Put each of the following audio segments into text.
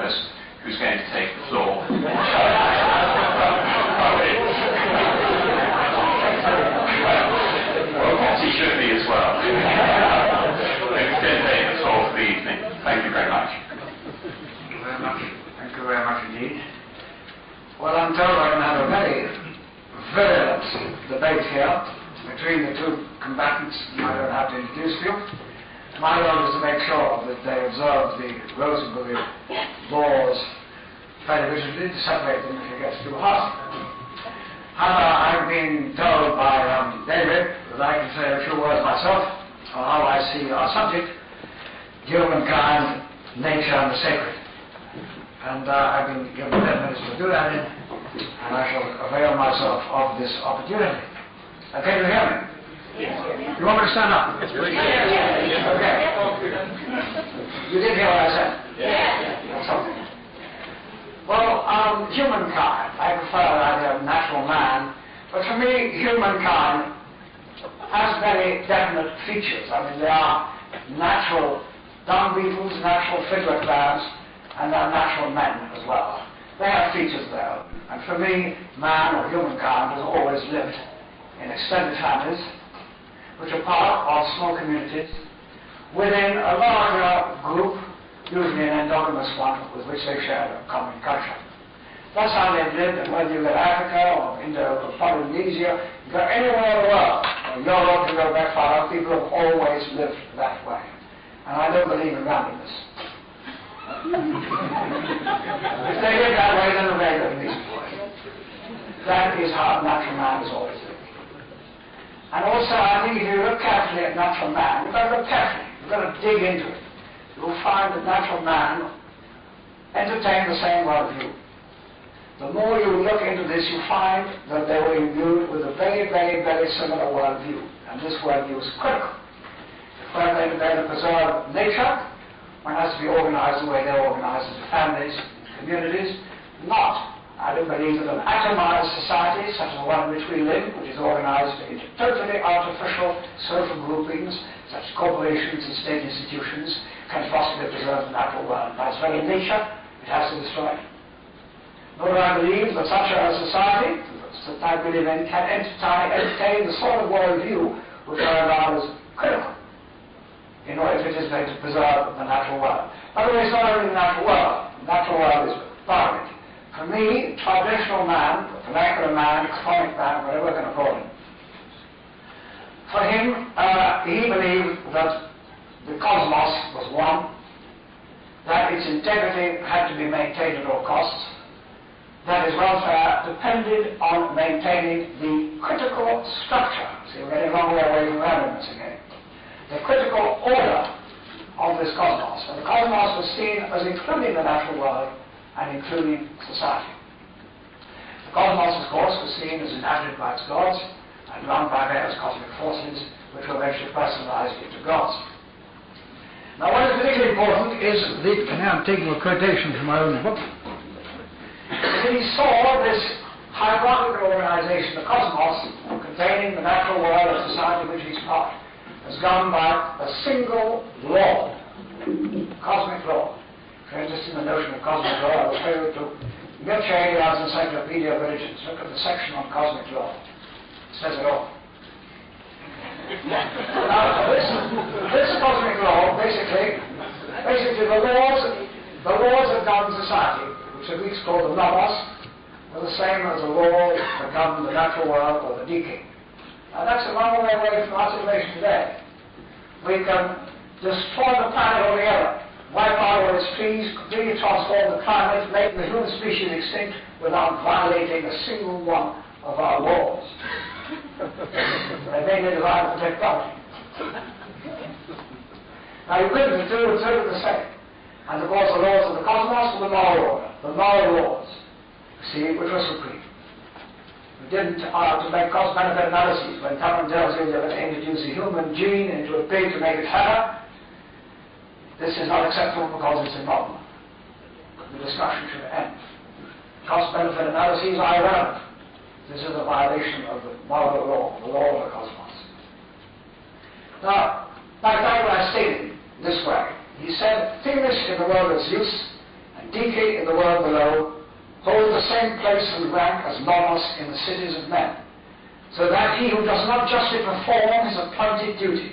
economist who's going to take the floor. He should be as well. It's going to take the floor for the evening. Thank you very much. Thank you very much. Thank you very much indeed. Well, I'm told I'm going to have a very virulent debate here between the two combatants I don't have to introduce to you. My role is to make sure that they observe the Rosenberg laws fairly rigidly, to separate them if it gets too hot. However, I've been told by David that I can say a few words myself on how I see our subject, humankind, nature and the sacred. And I've been given 10 minutes to do that in, and I shall avail myself of this opportunity. Can you hear me? Yes. You want me to stand up? Yes. Okay. You did hear what I said? Yes. That's okay. Well, humankind, I prefer the idea of natural man, but for me, humankind has very definite features. I mean, there are natural dung beetles, natural figure crabs, and there are natural men as well. They have features there. And for me, man or humankind has always lived in extended families, which are part of small communities, within a larger group, usually an endogamous one with which they share a common culture. That's how they've lived, and whether you go to Africa or Polynesia, you go anywhere in the world, or Europe, you go back far, people have always lived that way. And I don't believe in randomness. If they live that way, then they're very reasonable. That is how natural man has always lived. And also, I think if you look carefully at natural man, you've got to look carefully, you've got to dig into it. You'll find that natural man entertained the same worldview. The more you look into this, you find that they were imbued with a very, very, very similar worldview. And this worldview is critical. If we're going to be able to preserve nature, one has to be organized the way they're organized into families, communities, not. I don't believe that an atomized society, such as the one in which we live, which is organized into totally artificial social groupings, such as corporations and state institutions, can possibly preserve the natural world. By its very nature, it has to destroy it. Nor do I believe that such a society, that I believe in, can entertain the sort of worldview which I regard as critical, in order if it is going to preserve the natural world. By the way, it's not only the natural world. The natural world is part of it. For me, traditional man, vernacular man, chthonic man, whatever we're going to call him, for him, he believed that the cosmos was one, that its integrity had to be maintained at all costs, that his welfare depended on maintaining the critical structure. See, we're getting a long way away from randomness again. The critical order of this cosmos. And the cosmos was seen as including the natural world and including society. The cosmos, of course, was seen as inhabited by its gods and run by various cosmic forces which were eventually personalized into gods. Now, what is particularly important is I'm taking a quotation from my own book. He saw this hierarchical organization, the cosmos, containing the natural world and society of which he's part, as governed by a single law, cosmic law. If you're interested in the notion of cosmic law, I will refer you to Nietzsche as Encyclopedia of Religions. Look at the section on cosmic law. It says it all. Now, this cosmic law, basically the laws that govern society, which the Greeks call the nomos, were the same as the laws that govern the natural world or the decay. Now that's a long way away from our situation today. We can destroy the planet altogether, wipe out all its trees, completely transform the climate, make the human species extinct without violating a single one of our laws. They made it designed to protect property. Now you could do the same. And of course the laws of the cosmos were the moral order, the moral laws, see, which were supreme. We didn't to make cost-benefit analyses. When Cameron tells you you're going to introduce a human gene into a pig to make it fatter, this is not acceptable because it's immoral. The discussion should end. Cost-benefit analyses are irrelevant. This is a violation of the moral law, the law of the cosmos. Now, Pythagoras stated this way. He said, things in the world of Zeus and deeply in the world below, hold the same place and rank as Nomos in the cities of men, so that he who does not justly perform his appointed duty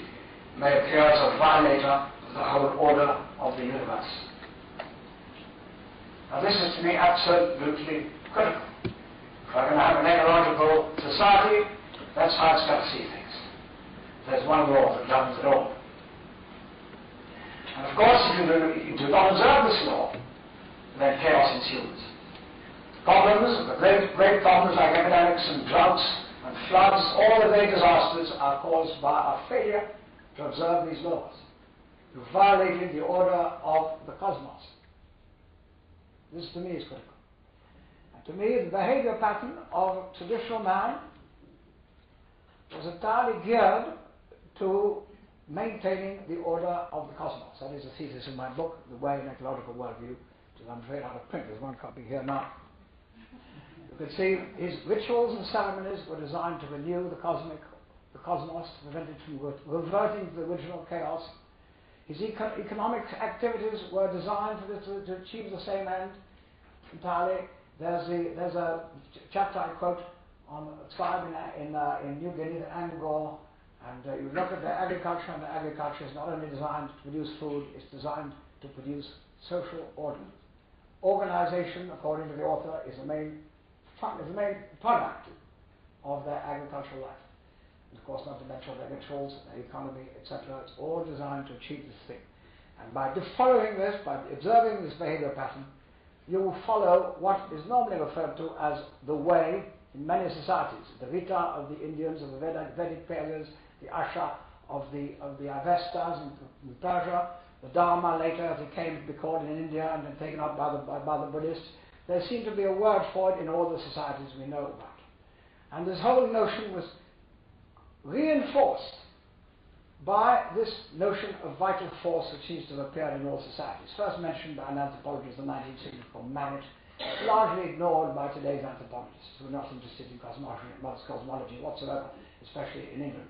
may appear as a violator of the whole order of the universe. Now this is to me absolutely critical. If we're going to have an ecological society, that's how it's got to see things. There's one law that governs it all. And of course, if you do not observe this law, then chaos ensues. Problems, the great problems like epidemics and droughts and floods, all the great disasters are caused by our failure to observe these laws. You violated the order of the cosmos. This to me is critical. And to me, the behavior pattern of traditional man was entirely geared to maintaining the order of the cosmos. That is the thesis in my book, The Way in Ecological Worldview, which I'm afraid out of print. There's one copy here now. You can see his rituals and ceremonies were designed to renew the cosmos, to prevent it from reverting to the original chaos. His economic activities were designed to achieve the same end entirely. There's a chapter I quote on a tribe in New Guinea, the Angor, and you look at their agriculture, and the agriculture is not only designed to produce food, it's designed to produce social order. Organization, according to the author, is the main product of their agricultural life. And of course, not to mention their rituals, their economy, etc. It's all designed to achieve this thing. And by following this, by observing this behavior pattern, you will follow what is normally referred to as the way in many societies. The Rita of the Indians, of the Vedic periods, the Asha of the Avestas in Persia, the Dharma later as it came to be called in India and then taken up by the Buddhists. There seemed to be a word for it in all the societies we know about. And this whole notion was reinforced by this notion of vital force which seems to have appeared in all societies. First mentioned by an anthropologist in the 19th century called Manet, largely ignored by today's anthropologists who are not interested in cosmology whatsoever, especially in England.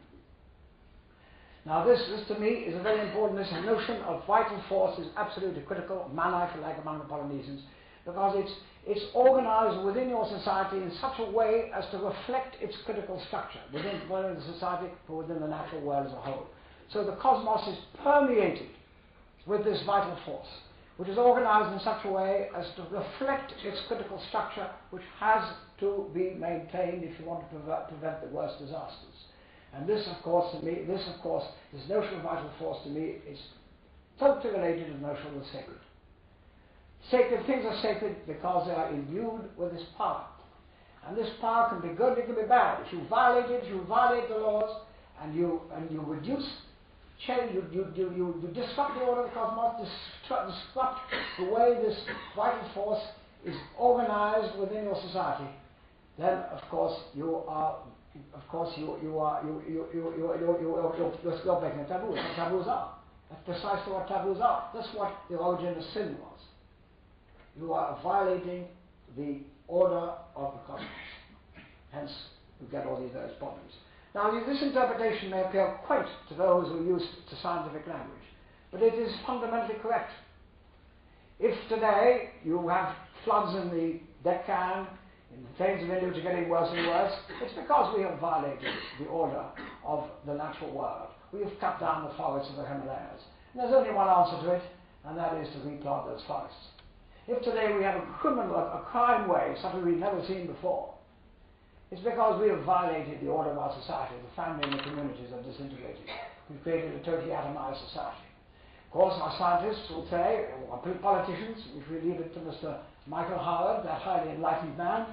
Now this to me is a very important, this notion of vital force is absolutely critical, mana if you like among the Polynesians, because it's organized within your society in such a way as to reflect its critical structure within the society or within the natural world as a whole. So the cosmos is permeated with this vital force, which is organized in such a way as to reflect its critical structure, which has to be maintained if you want to prevent the worst disasters. And this, of course, this notion of vital force to me is totally related to the notion of the sacred. Sacred things are sacred because they are imbued with this power. And this power can be good, it can be bad. If you violate it, you violate the laws, and you reduce, you disrupt the order of the cosmos, disrupt the way this vital force is organized within your society, then of course you're breaking a taboo. That's what taboos are. That's precisely what taboos are. That's what the origin of sin was. You are violating the order of the cosmos. Hence, you get all these various problems. Now, this interpretation may appear quaint to those who are used to scientific language, but it is fundamentally correct. If today you have floods in the Deccan, in the plains of India which are getting worse and worse, it's because we have violated the order of the natural world. We have cut down the forests of the Himalayas. And there's only one answer to it, and that is to replant those forests. If today we have a crime wave, something we've never seen before, it's because we have violated the order of our society. The family and the communities are disintegrated. We've created a totally atomized society. Of course, our scientists will say, or politicians, if we leave it to Mr. Michael Howard, that highly enlightened man,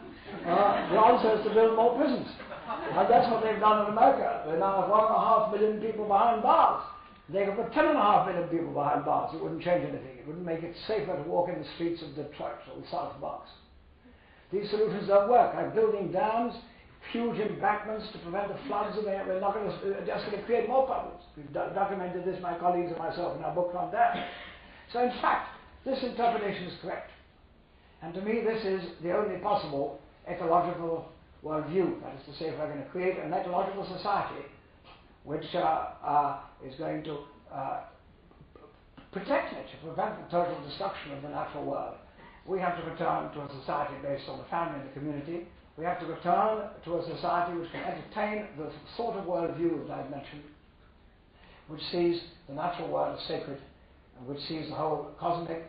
the answer is to build more prisons. And that's what they've done in America. They now have 1.5 million people behind bars. They could put 10.5 million people behind bars. It wouldn't change anything. It wouldn't make it safer to walk in the streets of Detroit or the South Bronx. These solutions don't work. Like building dams, huge embankments to prevent the floods, and they're not going to, just going to create more problems. We've documented this, my colleagues and myself, in our book on that. So in fact, this interpretation is correct. And to me, this is the only possible ecological worldview. That is to say, if we're going to create an ecological society which is going to protect nature, prevent the total destruction of the natural world, We have to return to a society based on the family and the community. We have to return to a society which can entertain the sort of worldview that I've mentioned, which sees the natural world as sacred, and which sees the whole cosmic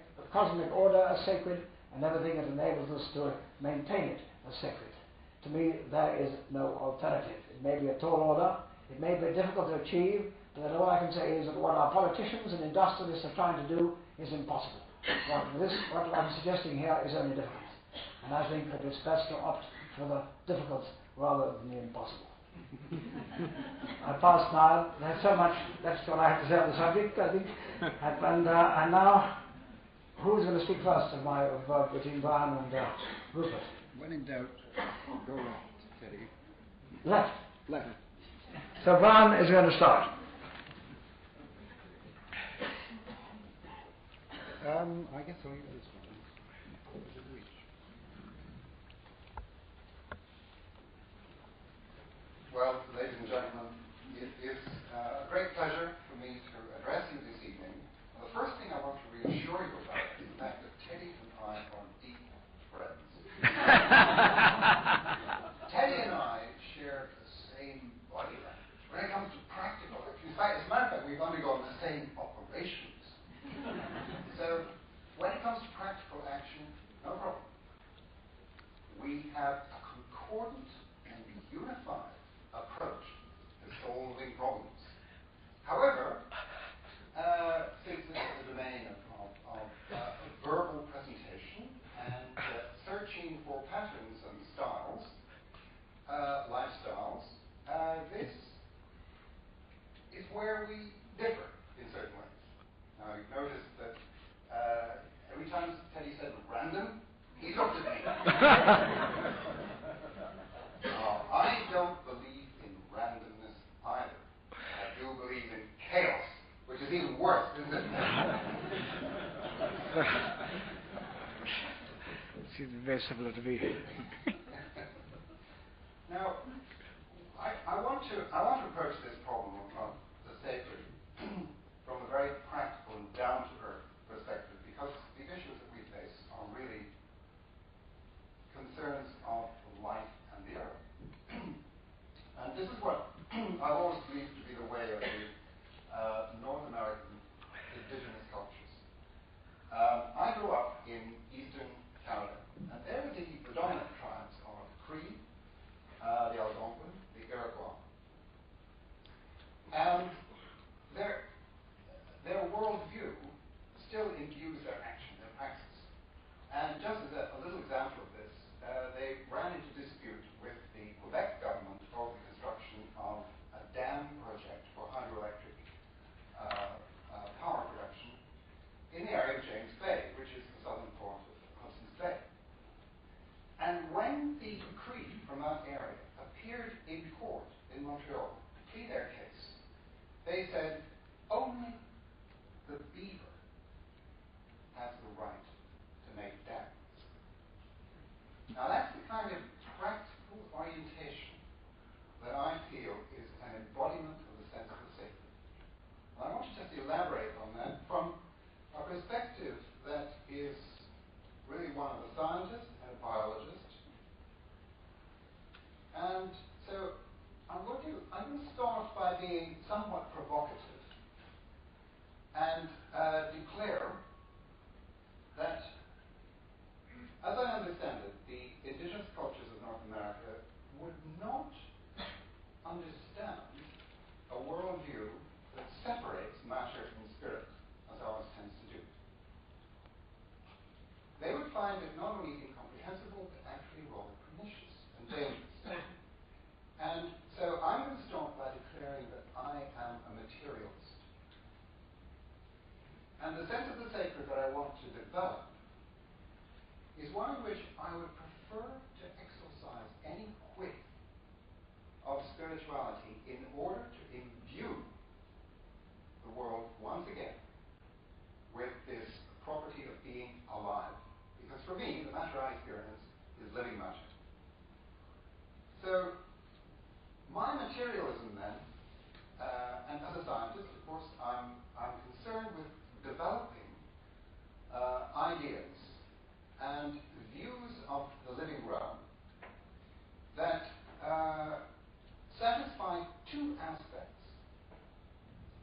order as sacred, and everything that enables us to maintain it as sacred. To me, there is no alternative. It may be a tall order, it may be difficult to achieve, but all I can say is that what our politicians and industrialists are trying to do is impossible. What I'm suggesting here is only difficult, and I think that it's best to opt for the difficult rather than the impossible. I pass now. There's so much. That's what I have to say on the subject, I think. And now, who's going to speak first between Brian and Rupert? When in doubt, go left, Teddy. Left. Left. So Brian is going to start. I guess I'll use this one. What does it reach? Well, ladies and gentlemen, it is a great pleasure for me to address you this evening. The first thing I want to reassure you about is the fact that Teddy and I are deep friends. Teddy and I share the same body language. When it comes to practical action, in fact, as a matter of fact, we've undergone the same operations. So, when it comes to practical action, no problem. We have a concordant and unified approach to solving problems. However, since this is the domain of verbal presentation and searching for patterns and styles, lifestyles, this is where we differ in certain ways. Now, you've noticed that every time Teddy said random, he looked at me. I don't believe in randomness either. I do believe in chaos, which is even worse, isn't it? Seems very similar to me. Now, I want to approach this problem of the sacred from a very practical and down-to-earth perspective, because the issues that we face are really concerns of life and the earth. And this is what I've always believed to be the way of the North American indigenous cultures. I grew up in eastern Canada, and there were the predominant tribes are the Cree, the Algonquin, the Iroquois. And their worldview still imbues their action, their praxis. And just as a little example of this, they ran into dispute with the Quebec government over the construction of a dam project for hydroelectric power production in the area of James Bay, which is the southern part of Hudson's Bay. And when the Cree from that area appeared in court in Montreal to plead their case, they said only the beaver has the right to make dams. Now that's the kind of practical orientation that I feel is an embodiment of the sense of the sacred. And I want to just elaborate on that from a perspective that is really one of a scientist and a biologist. And so I'm going to start by being somewhat provocative and declare that, as I understand it, the indigenous cultures of North America would not understand a worldview that separates matter from spirit, as ours tends to do. They would find it not only incomprehensible, but actually rather pernicious and dangerous. And so I'm going to start by declaring that I am a materialist. And the sense of the sacred that I want to develop is one in which I would prefer to exercise any whiff of spirituality in order to imbue the world once again with this property of being alive. Because for me, the matter I experience is living matter. So, my materialism then, and as a scientist, of course, I'm concerned with developing ideas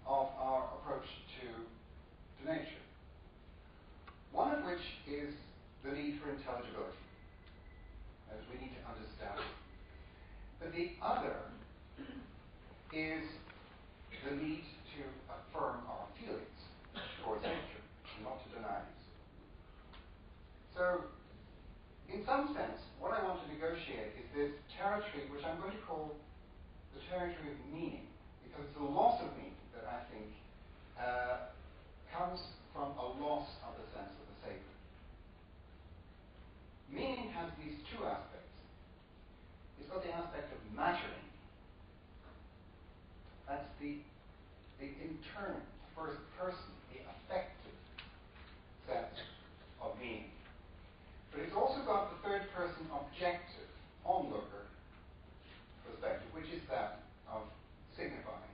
of our approach to nature. One of which is the need for intelligibility, as we need to understand it. But the other is the need to affirm our feelings towards nature, and not to deny these. So, in some sense, what I want to negotiate is this territory, which I'm going to call the territory of meaning, because it's a loss of meaning that I think comes from a loss of the sense of the sacred. Meaning has these two aspects. It's got the aspect of mattering. That's the internal, first person, the affective sense of meaning. But it's also got the third person objective, onlooker perspective, which is that of signifying.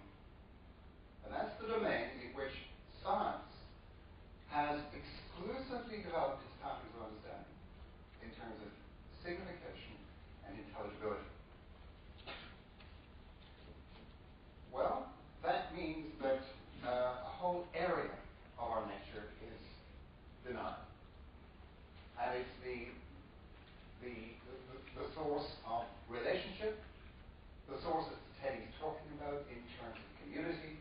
And that's the domain in which science has exclusively developed its patterns of understanding in terms of signification and intelligibility. Well, that means that a whole area of our nature is denied. And it's the source of relationship, the source that Teddy's talking about in terms of community,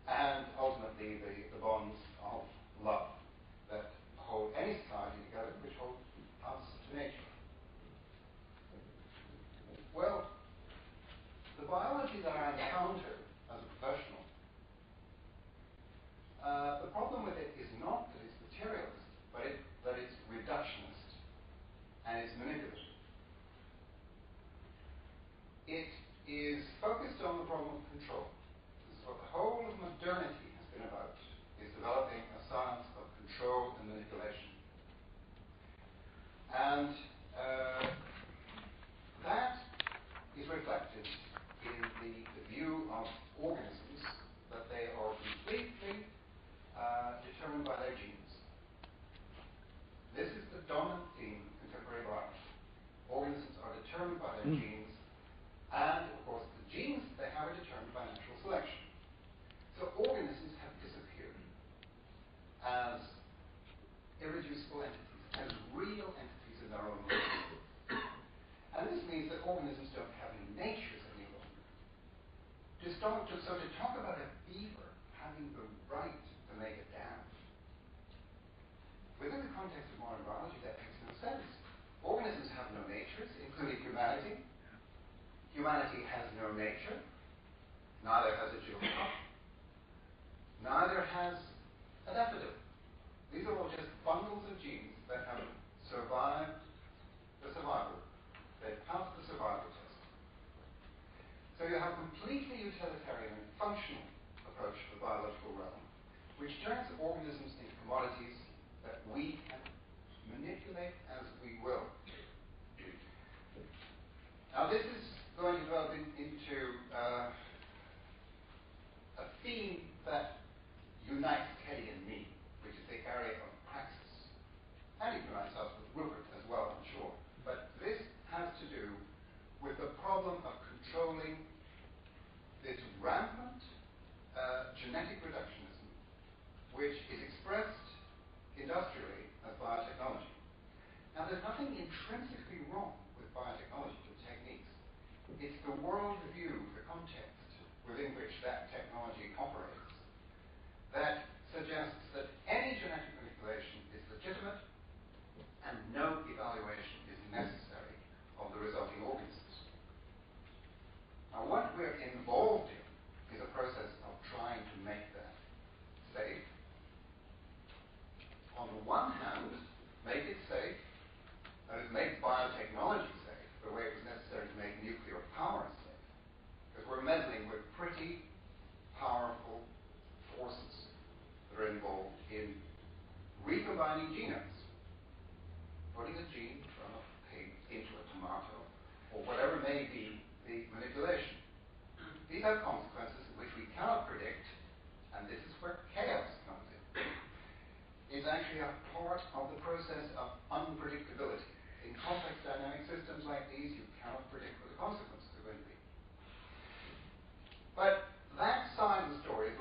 and ultimately the bonds of love that hold any society together, which hold us to nature. Well, the biology that I encounter as a professional, the problem with it is not that it's materialist, but that it's reductionist and it's manipulative. It is focused on the problem of control. This is what the whole of modernity has been about, is developing a science of control and manipulation. And that is reflected in the view of organisms that they are completely determined by their genes. This is the dominant theme of contemporary biology. Organisms are determined by their genes, and of course the genes they have are determined by natural selection. So organisms have disappeared as irreducible entities, as real entities in their own right. And this means that organisms don't have any natures any longer. So to talk about a beaver having the right to make a dam, within the context of modern biology, that makes no sense. Organisms have no natures, including humanity. Humanity has no nature. Neither has a giraffe. Neither has a daffodil. These are all just bundles of genes that have survived the survival. They've passed the survival test. So you have a completely utilitarian and functional approach to the biological realm, which turns organisms into commodities that we can manipulate as we will. Now this is going to develop into a theme that unites Teddy and me, which is the area of praxis. And it unites us with Rupert as well, I'm sure. But this has to do with the problem of controlling this rampant genetic reductionism, which is expressed industrially as biotechnology. Now, there's nothing intrinsically wrong with biotechnology, with techniques. It's the worldview, the context within which that technology operates, that suggests that any genetic manipulation is legitimate and no evaluation is necessary of the resulting organisms. Now, what we're involved in is a process of trying to make that safe. On the one hand, make it safe, that is, make biotechnology safe, the way it was necessary to make nuclear power safe. Because we're meddling with pretty powerful forces that are involved in recombining genomes. Putting a gene from a pig into a tomato, or whatever may be the manipulation. These have consequences which we cannot predict, and this is where chaos comes in. It's actually a part of the process of unpredictability. In complex dynamic systems like these, you cannot predict what the consequences are going to be. But that side of the story is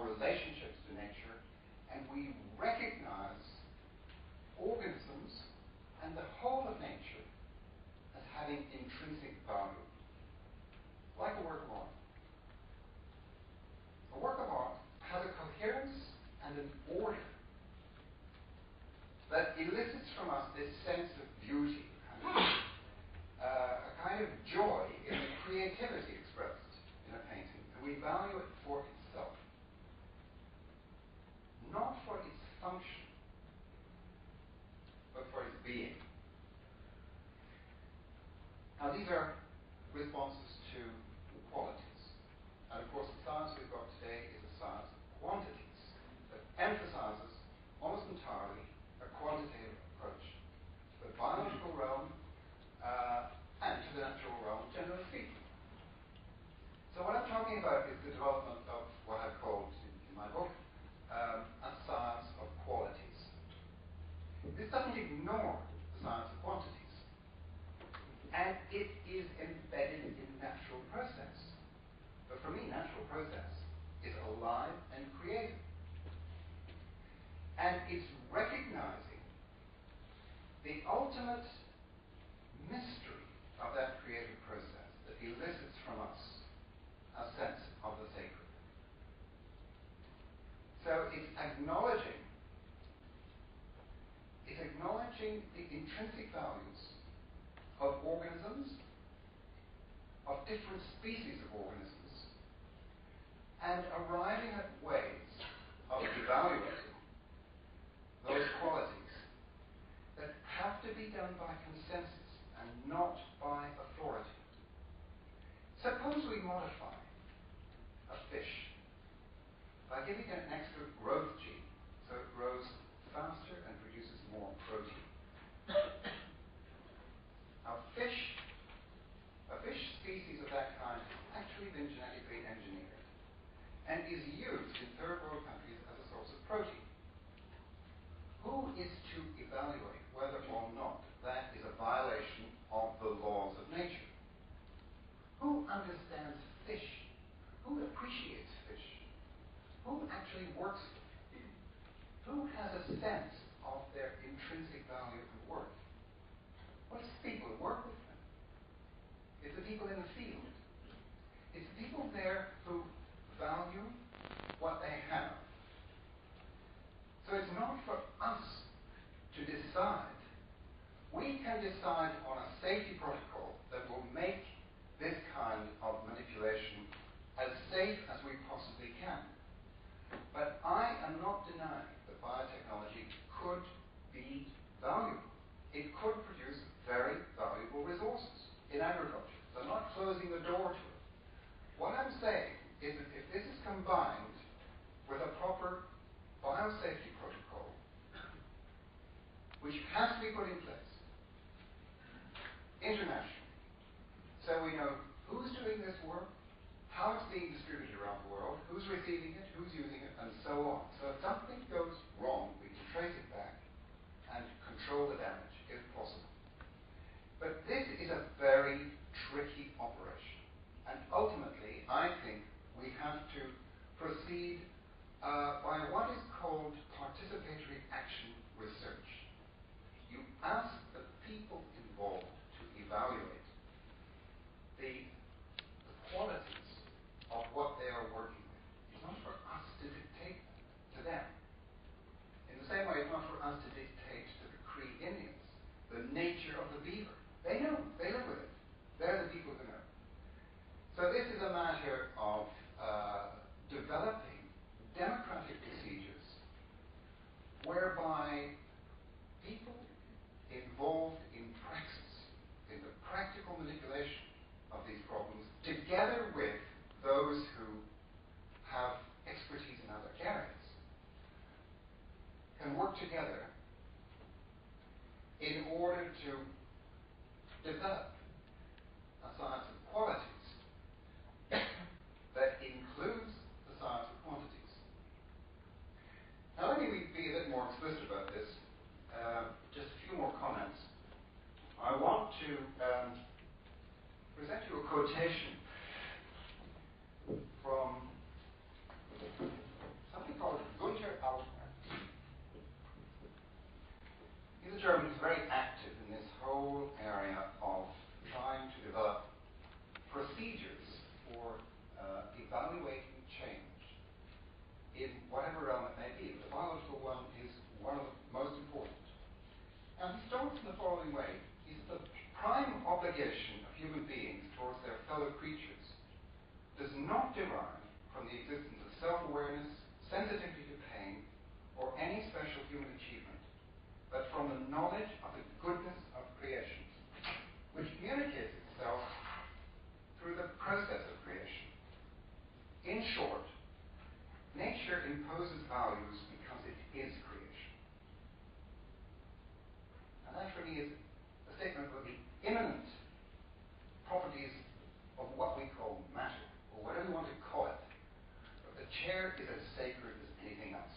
relationships to nature, and we recognize organisms and the whole of nature as having intrinsic value, like a work of art. A work of art has a coherence and an order that elicits from us this sense of beauty and a kind of joy in the creativity expressed in a painting, and we value it for itself, not for its function, but for its being. Now, these are responses to qualities. And of course, the science we've got today is a science of quantities that emphasizes almost entirely a quantitative approach to the biological realm and to the natural realm, generally speaking. So what I'm talking about is the development of what I've called in my book a science of qualities. This doesn't ignore the science of quantities, and it is embedded in natural process. But for me, natural process is alive and creative. And it's recognizing the ultimate mystery of that creative process that elicits from us a sense of the sacred. So it's acknowledging the intrinsic values of organisms, of different species of organisms, and arriving at ways of evaluating those qualities that have to be done by consensus and not by authority. Suppose we modify a fish by giving it an extra growth gene so it grows faster and produces more protein. Now, a fish species of that kind has actually been genetically engineered and is used in third world countries as a source of protein. Who is to evaluate whether or not that is a violation of the laws of nature? Who understands fish? Who appreciates fish? Who actually works with them? Who has a sense of their intrinsic value and worth? Well, it's the people who work with them. It's the people in the field. It's the people there who value what they have. So it's not for us to decide. We can decide on a safety protocol that will make this kind of manipulation as safe as we possibly can. But I am not denying that biotechnology could be valuable. It could produce very valuable resources in agriculture. So I'm not closing the door to it. What I'm saying is that if this is combined with a proper biosafety protocol, which has to be put in place internationally, so we know who's doing this work, how it's being distributed around the world, who's receiving it, who's using it, and so on. So if something goes wrong, we can trace it back and control the damage if possible. But this is a very tricky operation. And ultimately, I think we have to proceed by what is called participatory action research. You ask the people involved to evaluate the qualities of what they are working with. It's not for us to dictate to them. In the same way, it's not for us to dictate to the Cree Indians the nature of the beaver. They know. They live with it. They're the people who know. So this is a matter of developing democratic procedures whereby people involved in praxis, in the practical manipulation of these problems, together with those who have expertise in other areas, can work together in order to develop a science of qualities that includes the science of quantities. Now let me be a bit more explicit about this. Just a few more comments. I want to present you a quotation from in whatever realm it may be. The biological one is one of the most important. And he starts in the following way. He says the prime obligation of human beings towards their fellow creatures does not derive from the existence of self-awareness, sensitivity to pain, or any special human achievement, but from the knowledge of the goodness of creation, which communicates itself through the process of creation. In short, nature imposes values because it is creation. And that for me is a statement of the immanent properties of what we call matter, or whatever you want to call it. But the chair is as sacred as anything else.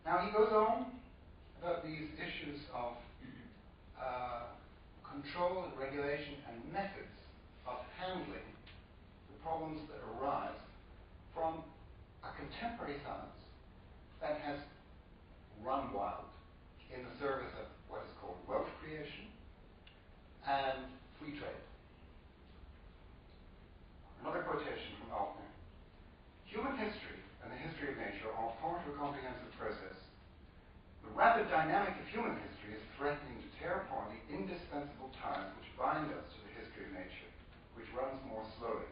Now he goes on about these issues of control and regulation and methods of handling the problems that arise from a contemporary science that has run wild in the service of what is called wealth creation and free trade. Another quotation from Altner. Human history and the history of nature are part of a comprehensive process. The rapid dynamic of human history is threatening to tear apart the indispensable ties which bind us to the history of nature, which runs more slowly.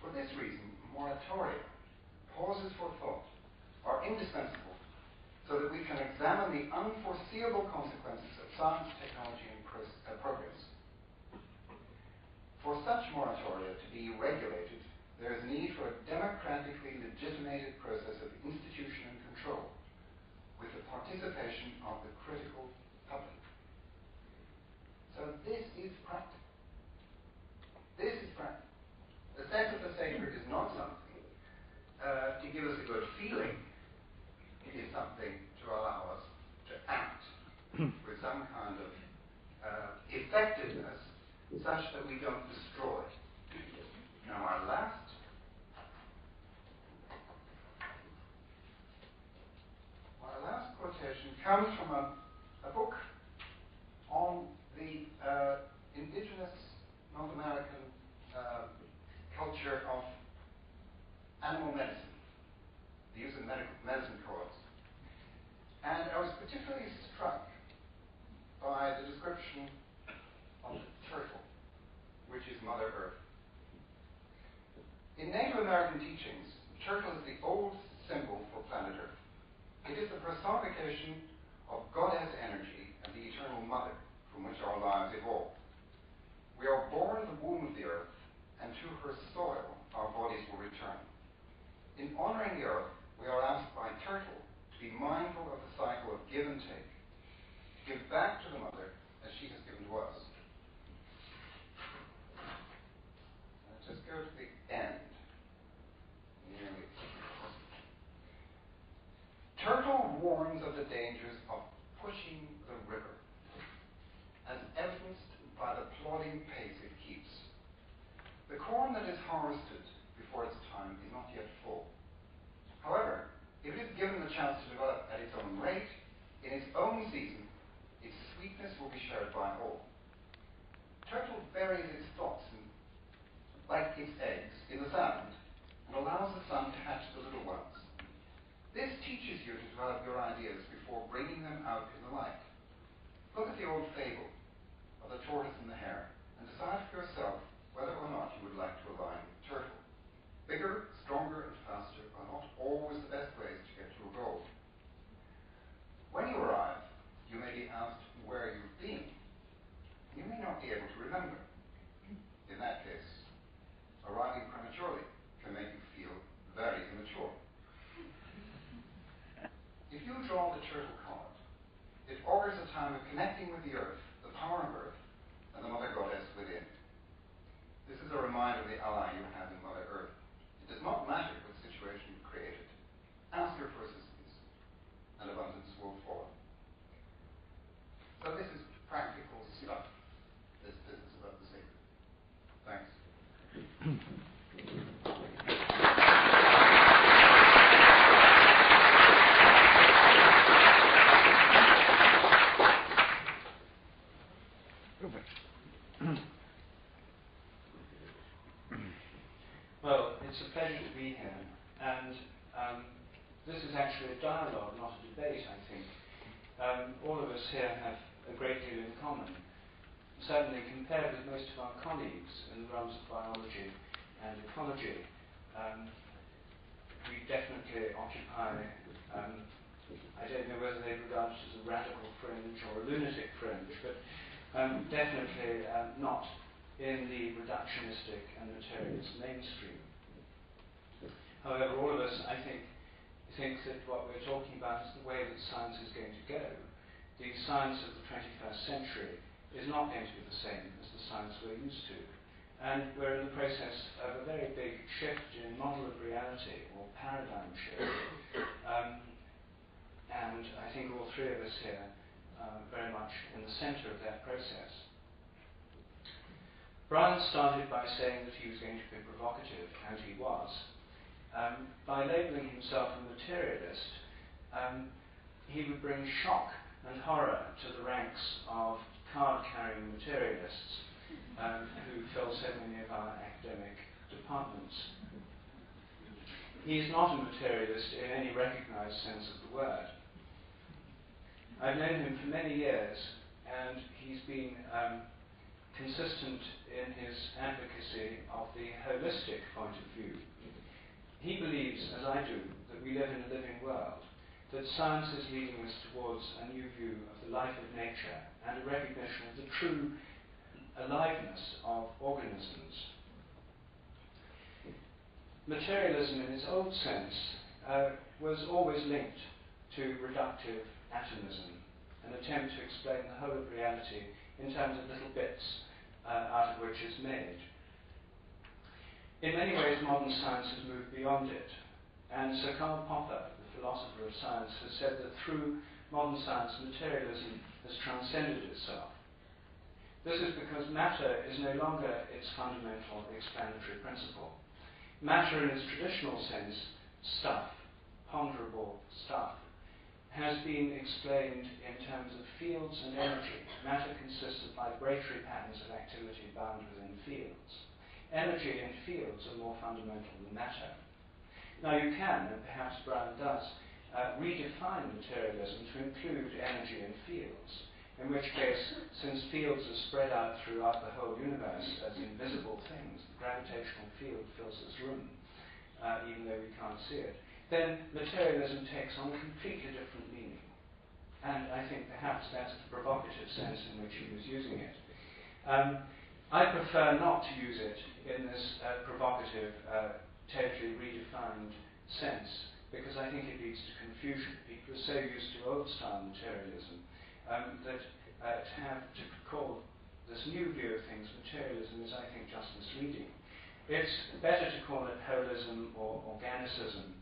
For this reason, moratoria, pauses for thought, are indispensable so that we can examine the unforeseeable consequences of science, technology, and progress. For such moratoria to be regulated, there is need for a democratically legitimated process of institution and control, with the participation of the critical public. So this is practical. This is practical. The sense of the sacred is not something to give us a good feeling. It is something to allow us to act with some kind of effectiveness such that we don't destroy. Now our last quotation comes from a book on the indigenous North American culture of animal medicine, the use of medicine cause. And I was particularly struck by the description of the turtle, which is Mother Earth. In Native American teachings, the turtle is the old symbol for planet Earth. It is the personification of goddess energy and the eternal mother from which our lives evolve. We are born in the womb of the earth, and to her soil our bodies will return. In honoring the earth, we are asked by turtle to be mindful of the cycle of give and take, to give back to the mother as she has given to us. Let's just go to the end. Nearly. Turtle warns of the dangers of pushing the river, as evidenced by the plodding pace it keeps. The corn that is harvested before its time is not yet full. However, if it is given the chance to develop at its own rate, in its own season, its sweetness will be shared by all. Turtle buries its thoughts like its eggs in the sand and allows the sun to hatch the little ones. This teaches you to develop your ideas before bringing them out in the light. Look at the old fable of the tortoise and the hare and decide for yourself whether or not you would like to align with the turtle. Bigger, stronger, and faster are not always the best ways to get to a goal. When you arrive, you may be asked where you've been. You may not be able to remember. In that case, arriving prematurely can make you feel very immature. If you draw the turtle card, it augurs a time of connecting with the earth, the power of earth, and the mother goddess within. This is a reminder of the ally you have in Mother Earth. It does not matter what situation you created. Ask her for assistance, and abundance will follow. So this is practical stuff, this business about the sacred. Thanks. pleasure to be here, and this is actually a dialogue, not a debate, I think. All of us here have a great deal in common. Certainly compared with most of our colleagues in the realms of biology and ecology, we definitely occupy, I don't know whether they regard it as a radical fringe or a lunatic fringe, but definitely not in the reductionistic and materialist mainstream. However, all of us, I think that what we're talking about is the way that science is going to go. The science of the 21st century is not going to be the same as the science we're used to. And we're in the process of a very big shift in model of reality, or paradigm shift. And I think all three of us here are very much in the center of that process. Brian started by saying that he was going to be provocative, and he was. By labeling himself a materialist, he would bring shock and horror to the ranks of card-carrying materialists who fill so many of our academic departments. He is not a materialist in any recognized sense of the word. I've known him for many years, and he's been consistent in his advocacy of the holistic point of view. He believes, as I do, that we live in a living world, that science is leading us towards a new view of the life of nature and a recognition of the true aliveness of organisms. Materialism in its old sense was always linked to reductive atomism, an attempt to explain the whole of reality in terms of little bits out of which it's made. In many ways, modern science has moved beyond it, and Sir Karl Popper, the philosopher of science, has said that through modern science, materialism has transcended itself. This is because matter is no longer its fundamental explanatory principle. Matter in its traditional sense, stuff, ponderable stuff, has been explained in terms of fields and energy. Matter consists of vibratory patterns of activity bound within fields. Energy and fields are more fundamental than matter. Now you can, and perhaps Brian does, redefine materialism to include energy and fields, in which case, since fields are spread out throughout the whole universe as invisible things, the gravitational field fills this room, even though we can't see it, then materialism takes on a completely different meaning. And I think perhaps that's the provocative sense in which he was using it. I prefer not to use it in this provocative, totally redefined sense, because I think it leads to confusion. People are so used to old-style materialism that to call this new view of things materialism is, I think, just misleading. It's better to call it holism or organicism.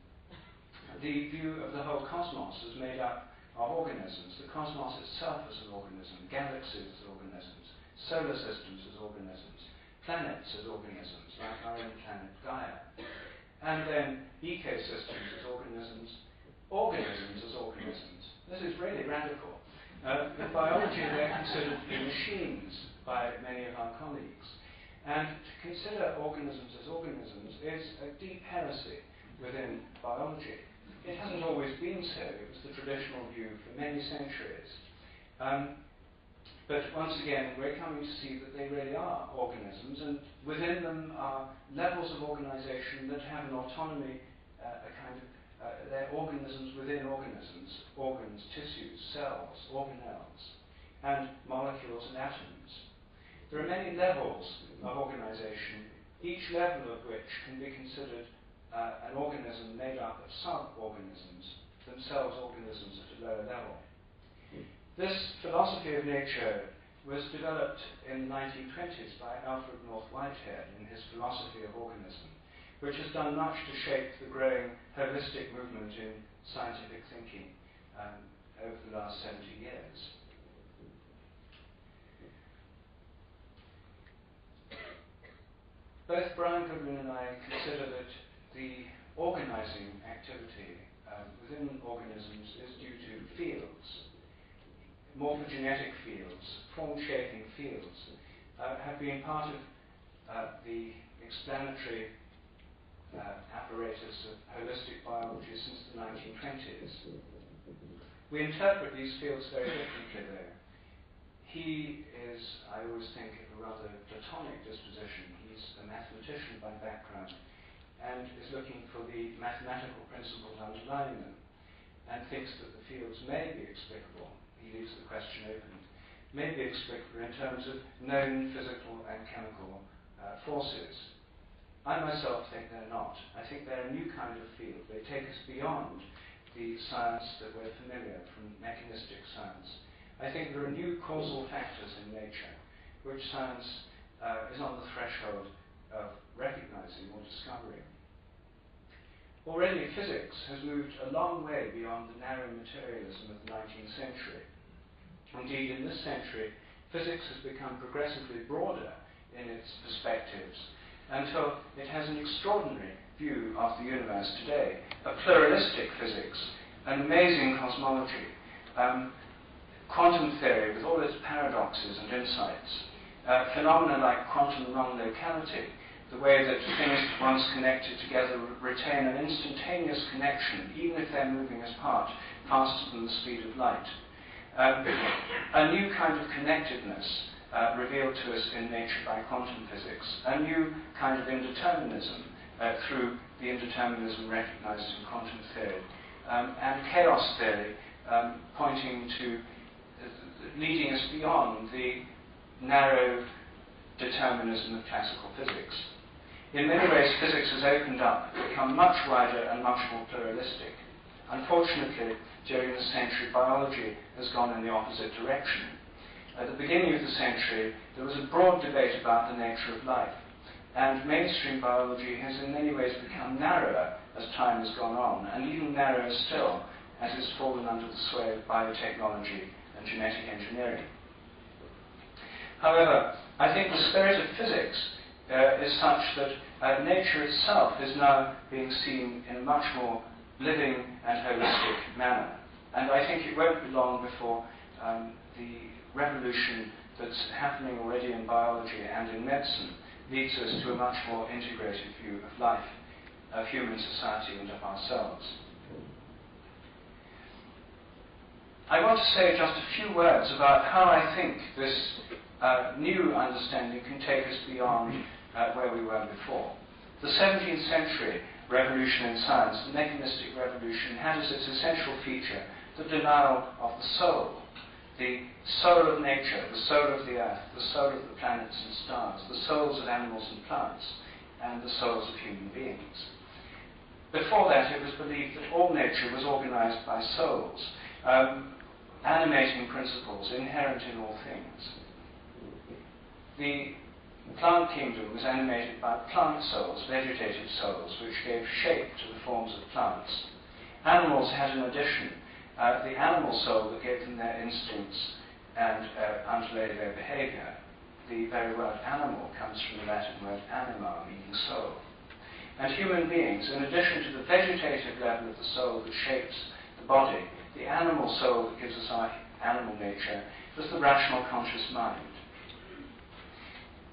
The view of the whole cosmos is made up of organisms. The cosmos itself is an organism, galaxies as organisms, solar systems as organisms, planets as organisms, like our own planet Gaia, and then ecosystems as organisms, organisms as organisms. This is really radical. In biology, they're considered to be machines by many of our colleagues. And to consider organisms as organisms is a deep heresy within biology. It hasn't always been so. It was the traditional view for many centuries. But once again, we're coming to see that they really are organisms, and within them are levels of organization that have an autonomy, they're organisms within organisms, organs, tissues, cells, organelles, and molecules and atoms. There are many levels of organization, each level of which can be considered an organism made up of sub-organisms, themselves organisms at a lower level. This philosophy of nature was developed in the 1920s by Alfred North Whitehead in his philosophy of organism, which has done much to shape the growing holistic movement in scientific thinking over the last 70 years. Both Brian Goodwin and I consider that the organizing activity within organisms is due to fields. Morphogenetic fields, form-shaping fields, have been part of the explanatory apparatus of holistic biology since the 1920s. We interpret these fields very differently, though. He is, I always think, of a rather Platonic disposition. He's a mathematician by background and is looking for the mathematical principles underlying them and thinks that the fields may be explicable. He leaves the question open. May be explicable in terms of known physical and chemical forces. I myself think they're not. I think they're a new kind of field. They take us beyond the science that we're familiar from mechanistic science. I think there are new causal factors in nature which science is on the threshold of recognizing or discovering. Already physics has moved a long way beyond the narrow materialism of the 19th century. Indeed, in this century, physics has become progressively broader in its perspectives until it has an extraordinary view of the universe today, a pluralistic physics, an amazing cosmology, quantum theory with all its paradoxes and insights, phenomena like quantum non-locality, the way that things once connected together retain an instantaneous connection, even if they're moving apart faster than the speed of light. A new kind of connectedness revealed to us in nature by quantum physics, a new kind of indeterminism through the indeterminism recognized in quantum theory, and chaos theory pointing to leading us beyond the narrow determinism of classical physics. In many ways, physics has opened up, become much wider and much more pluralistic. Unfortunately, during the century, biology has gone in the opposite direction. At the beginning of the century, there was a broad debate about the nature of life, and mainstream biology has in many ways become narrower as time has gone on, and even narrower still as it's fallen under the sway of biotechnology and genetic engineering. However, I think the spirit of physics is such that nature itself is now being seen in a much more living and holistic manner. And I think it won't be long before the revolution that's happening already in biology and in medicine leads us to a much more integrated view of life, of human society and of ourselves. I want to say just a few words about how I think this new understanding can take us beyond where we were before. The 17th century revolution in science, the mechanistic revolution, had as its essential feature the denial of the soul of nature, the soul of the earth, the soul of the planets and stars, the souls of animals and plants, and the souls of human beings. Before that, it was believed that all nature was organized by souls, animating principles inherent in all things. The plant kingdom was animated by plant souls, vegetative souls, which gave shape to the forms of plants. Animals had, in addition, the animal soul that gave them their instincts and underlay their behavior. The very word animal comes from the Latin word anima, meaning soul. And human beings, in addition to the vegetative level of the soul that shapes the body, the animal soul that gives us our animal nature was the rational conscious mind.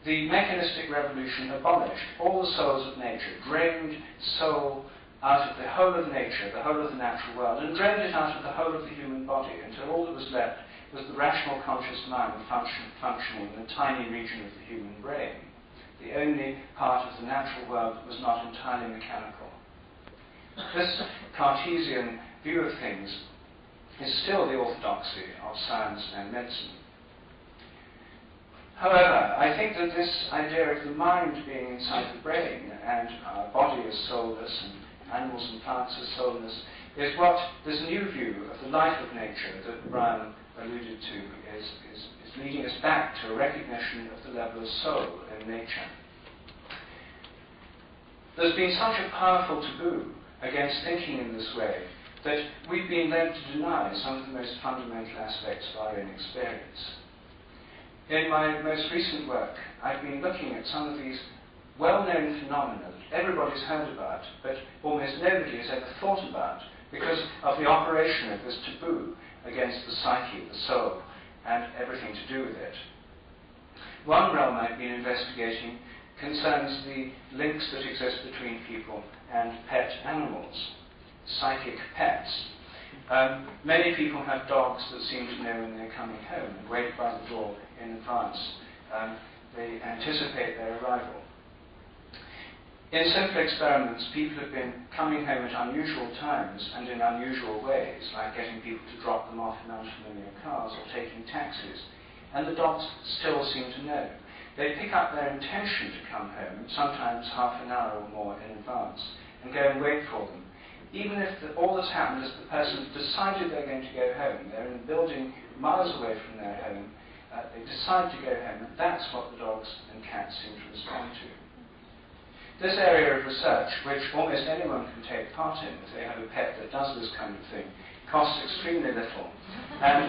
The mechanistic revolution abolished all the souls of nature, drained soul out of the whole of nature, the whole of the natural world, and drained it out of the whole of the human body until all that was left was the rational conscious mind functioning in a tiny region of the human brain, the only part of the natural world that was not entirely mechanical. This Cartesian view of things is still the orthodoxy of science and medicine. However, I think that this idea of the mind being inside the brain and our body as soulless and animals and plants as soulless is what this new view of the life of nature that Brian alluded to is leading us back to a recognition of the level of soul in nature. There's been such a powerful taboo against thinking in this way that we've been led to deny some of the most fundamental aspects of our own experience. In my most recent work, I've been looking at some of these well-known phenomena that everybody's heard about, but almost nobody has ever thought about because of the operation of this taboo against the psyche, the soul, and everything to do with it. One realm I've been investigating concerns the links that exist between people and pet animals, psychic pets. Many people have dogs that seem to know when they're coming home and wait by the door in advance. They anticipate their arrival. In simple experiments, people have been coming home at unusual times and in unusual ways, like getting people to drop them off in unfamiliar cars or taking taxis, and the dogs still seem to know. They pick up their intention to come home, sometimes half an hour or more in advance, and go and wait for them. Even if all that's happened is the person has decided they're going to go home, they're in a building miles away from their home, they decide to go home, and that's what the dogs and cats seem to respond to. This area of research, which almost anyone can take part in if they have a pet that does this kind of thing, costs extremely little. And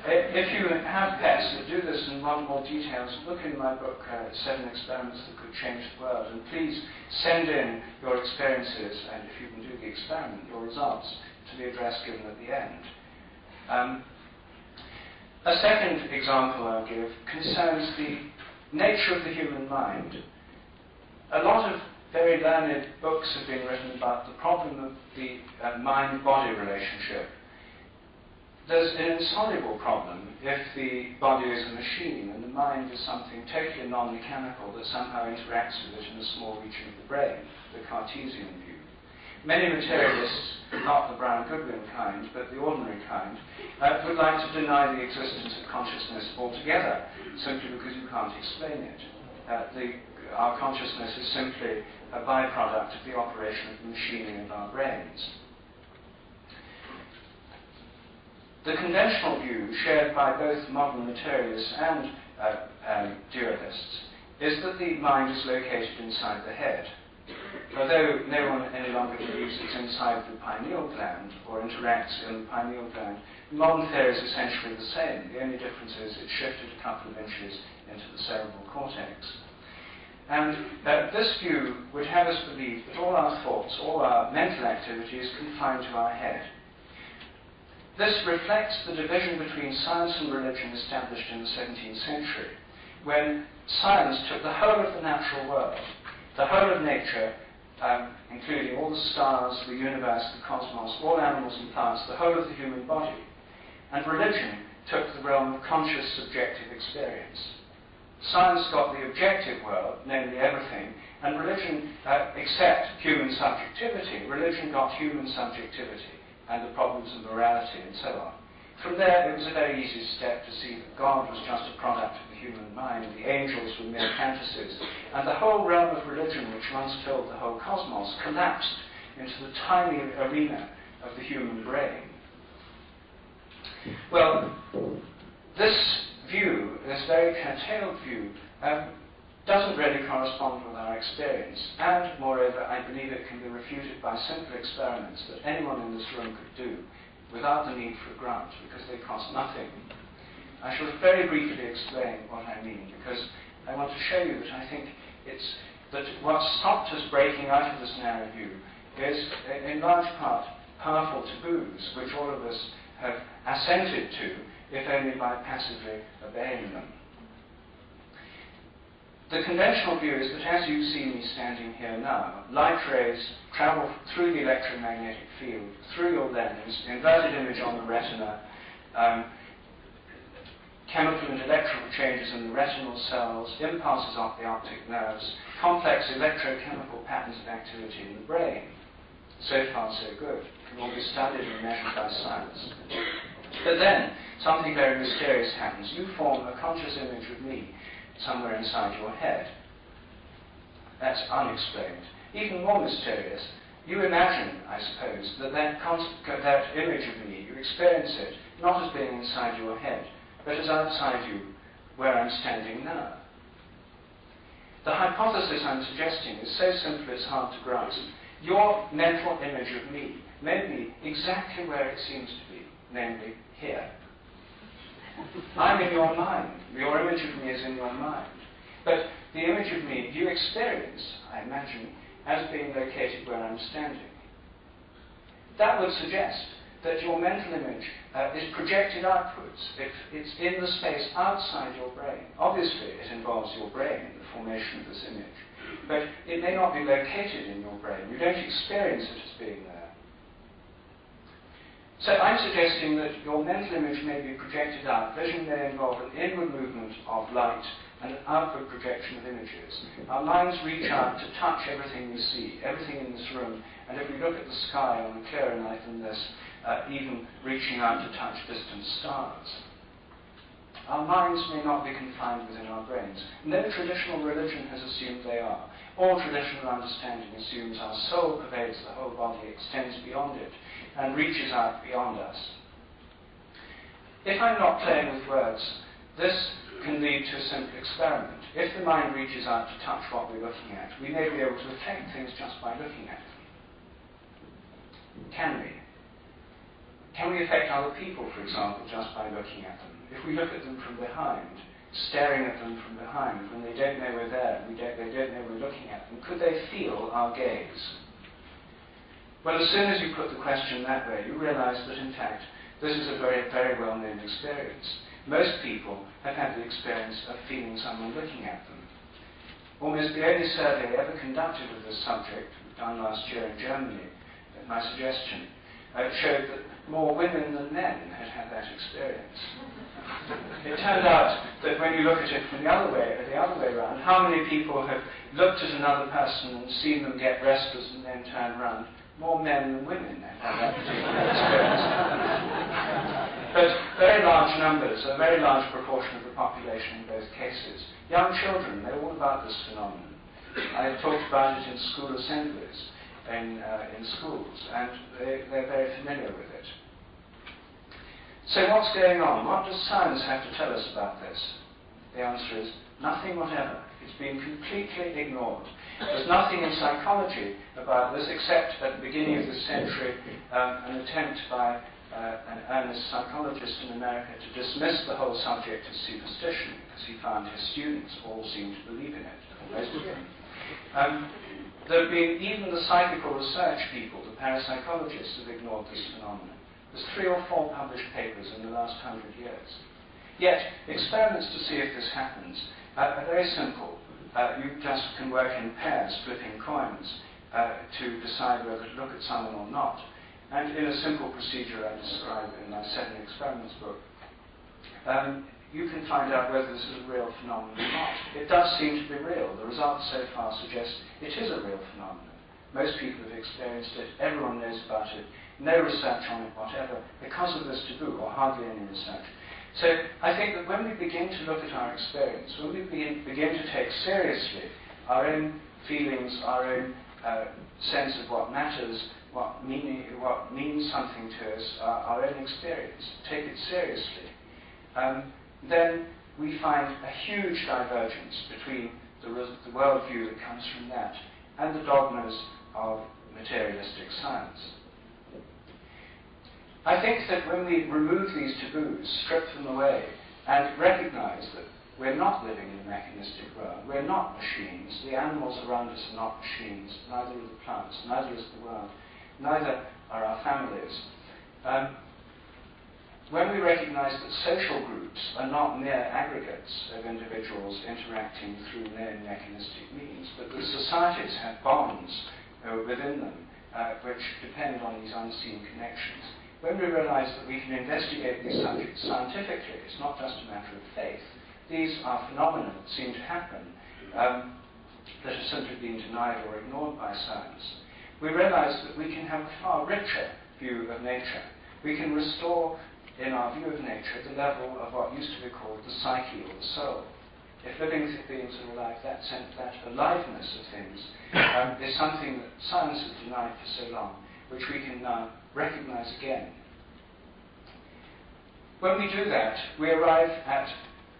if you have pets that do this and want more details, look in my book, 7 Experiments That Could Change the World, and please send in your experiences, and if you can do the experiment, your results, to the address given at the end. A second example I'll give concerns the nature of the human mind. A lot of very learned books have been written about the problem of the mind-body relationship. There's an insoluble problem if the body is a machine and the mind is something totally non-mechanical that somehow interacts with it in a small region of the brain, the Cartesian view. Many materialists, not the Brown-Goodwin kind, but the ordinary kind, would like to deny the existence of consciousness altogether, simply because you can't explain it. Our consciousness is simply a byproduct of the operation of the machinery of our brains. The conventional view, shared by both modern materialists and dualists, is that the mind is located inside the head. Although no one any longer believes it's inside the pineal gland or interacts in the pineal gland, modern theory is essentially the same. The only difference is it's shifted a couple of inches into the cerebral cortex. And this view would have us believe that all our thoughts, all our mental activity is confined to our head. This reflects the division between science and religion established in the 17th century, when science took the whole of the natural world, the whole of nature, including all the stars, the universe, the cosmos, all animals and plants, the whole of the human body, and religion took the realm of conscious subjective experience. Science got the objective world, namely everything, and religion, except human subjectivity, religion got human subjectivity and the problems of morality and so on. From there, it was a very easy step to see that God was just a product of the human mind, the angels were mere fantasies, and the whole realm of religion, which once filled the whole cosmos, collapsed into the tiny arena of the human brain. Well, this view, this very curtailed view, doesn't really correspond with our experience, and moreover, I believe it can be refuted by simple experiments that anyone in this room could do without the need for a grant, because they cost nothing. I shall very briefly explain what I mean, because I want to show you that I think that what stopped us breaking out of this narrow view is, in large part, powerful taboos, which all of us have assented to, if only by passively obeying them. The conventional view is that as you see me standing here now, light rays travel through the electromagnetic field, through your lens, inverted image on the retina, chemical and electrical changes in the retinal cells, impulses off the optic nerves, complex electrochemical patterns of activity in the brain. So far, so good. It can all be studied and measured by science. But then, something very mysterious happens. You form a conscious image of me somewhere inside your head. That's unexplained. Even more mysterious, you imagine, I suppose, that image of me, you experience it not as being inside your head, but as outside you, where I'm standing now. The hypothesis I'm suggesting is so simple it's hard to grasp. Your mental image of me may be exactly where it seems to be, namely here. I'm in your mind. Your image of me is in your mind. But the image of me you experience, I imagine, as being located where I'm standing. That would suggest that your mental image is projected outwards. It's in the space outside your brain. Obviously, it involves your brain in the formation of this image, but it may not be located in your brain. You don't experience it as being there. So I'm suggesting that your mental image may be projected out. Vision may involve an inward movement of light and an outward projection of images. Our minds reach out to touch everything we see, everything in this room, and if we look at the sky on a clearer night than this, even reaching out to touch distant stars. Our minds may not be confined within our brains. No traditional religion has assumed they are. All traditional understanding assumes our soul pervades the whole body, extends beyond it, and reaches out beyond us. If I'm not playing with words, this can lead to a simple experiment. If the mind reaches out to touch what we're looking at, we may be able to affect things just by looking at them. Can we? Can we affect other people, for example, just by looking at them? If we look at them from behind, staring at them from behind, when they don't know we're there, they don't know we're looking at them, could they feel our gaze? Well, as soon as you put the question that way, you realize that, in fact, this is a very, very well-known experience. Most people have had the experience of feeling someone looking at them. Almost the only survey ever conducted of this subject, done last year in Germany, at my suggestion, showed that more women than men had had that experience. It turned out that when you look at it from the other way around, how many people have looked at another person and seen them get restless and then turn around? More men than women have had that particular experience. But very large numbers, a very large proportion of the population in both cases. Young children know all about this phenomenon. I've talked about it in school assemblies, in schools, and they're very familiar with it. So what's going on? What does science have to tell us about this? The answer is nothing whatever. It's been completely ignored. There's nothing in psychology about this except at the beginning of this century an attempt by an earnest psychologist in America to dismiss the whole subject as superstition because he found his students all seemed to believe in it, most of them. There have been even the psychical research people, the parapsychologists, have ignored this phenomenon. There's 3 or 4 published papers in the last 100 years. Yet, experiments to see if this happens are very simple. You just can work in pairs, flipping coins, to decide whether to look at someone or not. And in a simple procedure I describe in my 7 Experiments book, you can find out whether this is a real phenomenon or not. It does seem to be real. The results so far suggest it is a real phenomenon. Most people have experienced it. Everyone knows about it. No research on it whatever because of this taboo, or hardly any research. So I think that when we begin to look at our experience, when we begin to take seriously our own feelings, our own sense of what matters, what means something to us, our own experience, take it seriously, then we find a huge divergence between the worldview that comes from that and the dogmas of materialistic science. I think that when we remove these taboos, strip them away, and recognize that we're not living in a mechanistic world, we're not machines, the animals around us are not machines, neither are the plants, neither is the world, neither are our families. When we recognize that social groups are not mere aggregates of individuals interacting through mere mechanistic means, but that societies have bonds within them which depend on these unseen connections, when we realize that we can investigate these subjects scientifically, it's not just a matter of faith. These are phenomena that seem to happen that are simply being denied or ignored by science. We realize that we can have a far richer view of nature. We can restore, in our view of nature, the level of what used to be called the psyche or the soul. If living beings are alive, that aliveness of things is something that science has denied for so long, which we can now recognize again. When we do that, we arrive at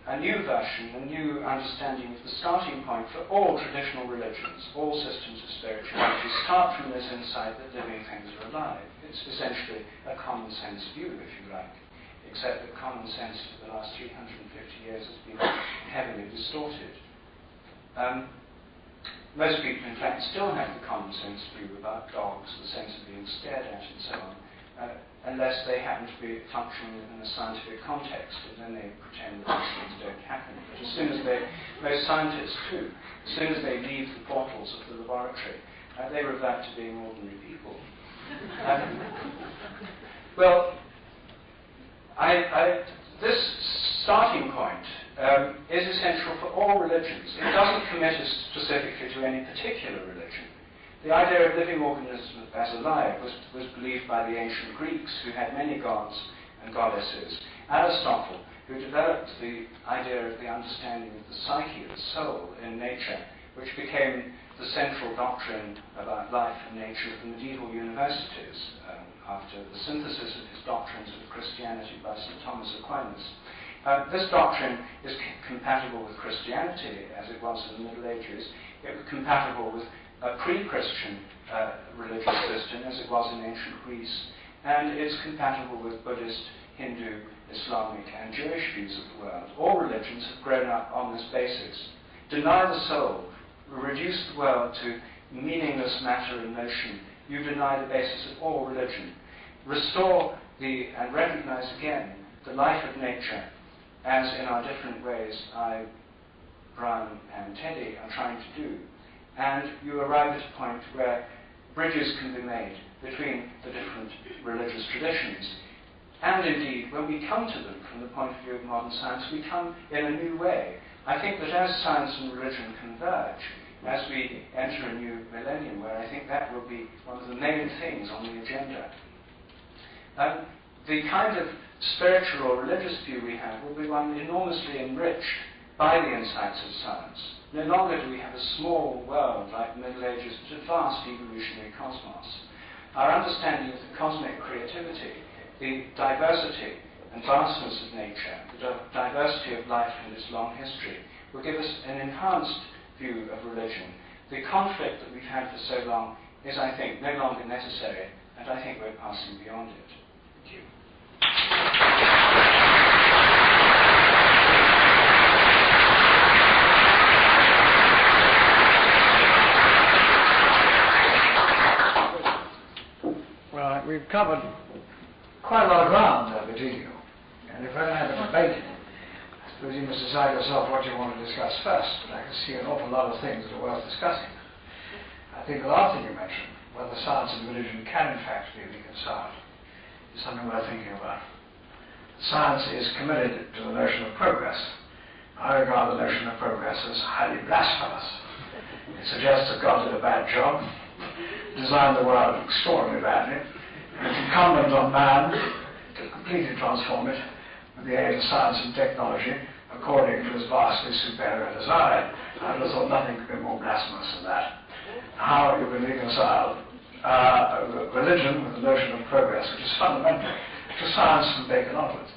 a new version, a new understanding of the starting point for all traditional religions, all systems of spirituality start from this insight that living things are alive. It's essentially a common sense view, if you like, except that common sense for the last 350 years has been heavily distorted. Most people, in fact, still have the common sense view about dogs, the sense of being stared at, and so on. unless they happen to be functioning in a scientific context, and then they pretend that these things don't happen. But as soon as most scientists too, as soon as they leave the portals of the laboratory, they revert to being ordinary people. Well, this starting point is essential for all religions. It doesn't commit us specifically to any particular religion. The idea of living organisms as alive was believed by the ancient Greeks, who had many gods and goddesses. Aristotle, who developed the idea of the understanding of the psyche, the soul in nature, which became the central doctrine about life and nature of the medieval universities after the synthesis of his doctrines of Christianity by St. Thomas Aquinas. This doctrine is compatible with Christianity, as it was in the Middle Ages. It was compatible with a pre-Christian religious system, as it was in ancient Greece, and it's compatible with Buddhist, Hindu, Islamic, and Jewish views of the world. All religions have grown up on this basis. Deny the soul, reduce the world to meaningless matter and motion. You deny the basis of all religion. Restore and recognize again the life of nature, as in our different ways I, Brian, and Teddy are trying to do. And you arrive at a point where bridges can be made between the different religious traditions. And indeed, when we come to them from the point of view of modern science, we come in a new way. I think that as science and religion converge, as we enter a new millennium, where I think that will be one of the main things on the agenda, the kind of spiritual or religious view we have will be one enormously enriched by the insights of science. No longer do we have a small world like the Middle Ages, but a vast evolutionary cosmos. Our understanding of the cosmic creativity, the diversity and vastness of nature, the diversity of life and its long history, will give us an enhanced view of religion. The conflict that we've had for so long is, I think, no longer necessary, and I think we're passing beyond it. Thank you. Well, we've covered quite a lot of ground between you, and if we're going to have a debate, I suppose you must decide yourself what you want to discuss first. But I can see an awful lot of things that are worth discussing. I think the last thing you mentioned, whether science and religion can in fact be reconciled, is something worth thinking about. Science is committed to the notion of progress. I regard the notion of progress as highly blasphemous. It suggests that God did a bad job, designed the world extraordinarily badly, and it's incumbent on man to completely transform it with the aid of science and technology according to his vastly superior design. I would have thought nothing could be more blasphemous than that. How you can reconcile religion with the notion of progress, which is fundamental to science from Bacon onwards.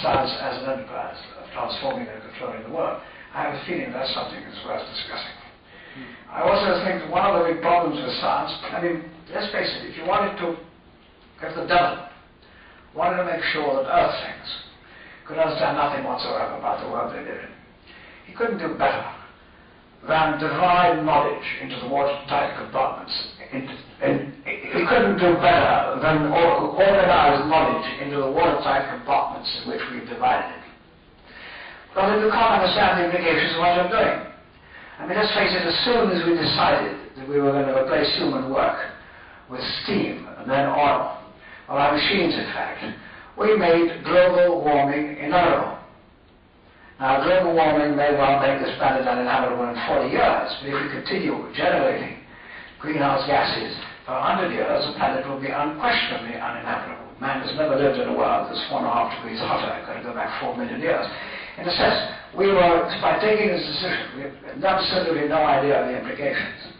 Science as an enterprise of transforming and controlling the world. I have a feeling that's something that's worth discussing. I also think that one of the big problems with science, I mean, let's face it, if you wanted to, if the devil wanted to make sure that Earth things could understand nothing whatsoever about the world they live in, he couldn't do better than divide knowledge into the watertight compartments. He couldn't do better than organize knowledge into the watertight compartments in which we've divided it. But if you can't understand the implications of what you're doing, I mean, let's face it, as soon as we decided that we were going to replace human work with steam and then oil, or our machines in fact, we made global warming inevitable. Now, global warming may well make this planet uninhabitable in 40 years, but if we continue generating greenhouse gases for 100 years, the planet will be unquestionably uninhabitable. Man has never lived in a world that's 1.5 degrees hotter. I've got to go back 4 million years. In a sense, we were, by taking this decision, we had absolutely no idea of the implications.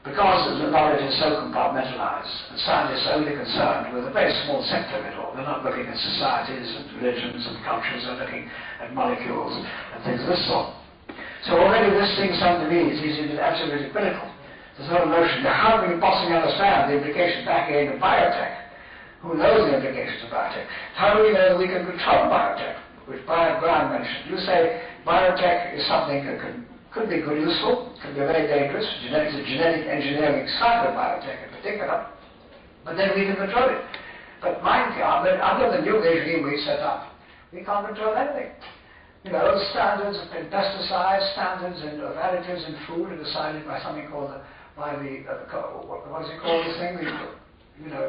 Because the knowledge is so compartmentalized, and scientists are only concerned with a very small sector of it all. They're not looking at societies and religions and cultures, they're looking at molecules and things of this sort. So already this thing, some degrees, is absolutely critical. There's no notion, how can we possibly understand the implications back again of biotech? Who knows the implications of biotech? How do we know that we can control biotech, which Brian mentioned? You say biotech is something that could be good, useful, could be very dangerous, genetic engineering side of biotech in particular, but then we can control it. But mind you, under the new regime we set up, we can't control anything. You know, standards in pesticides, standards in additives in food are decided by something called what is it called, this thing?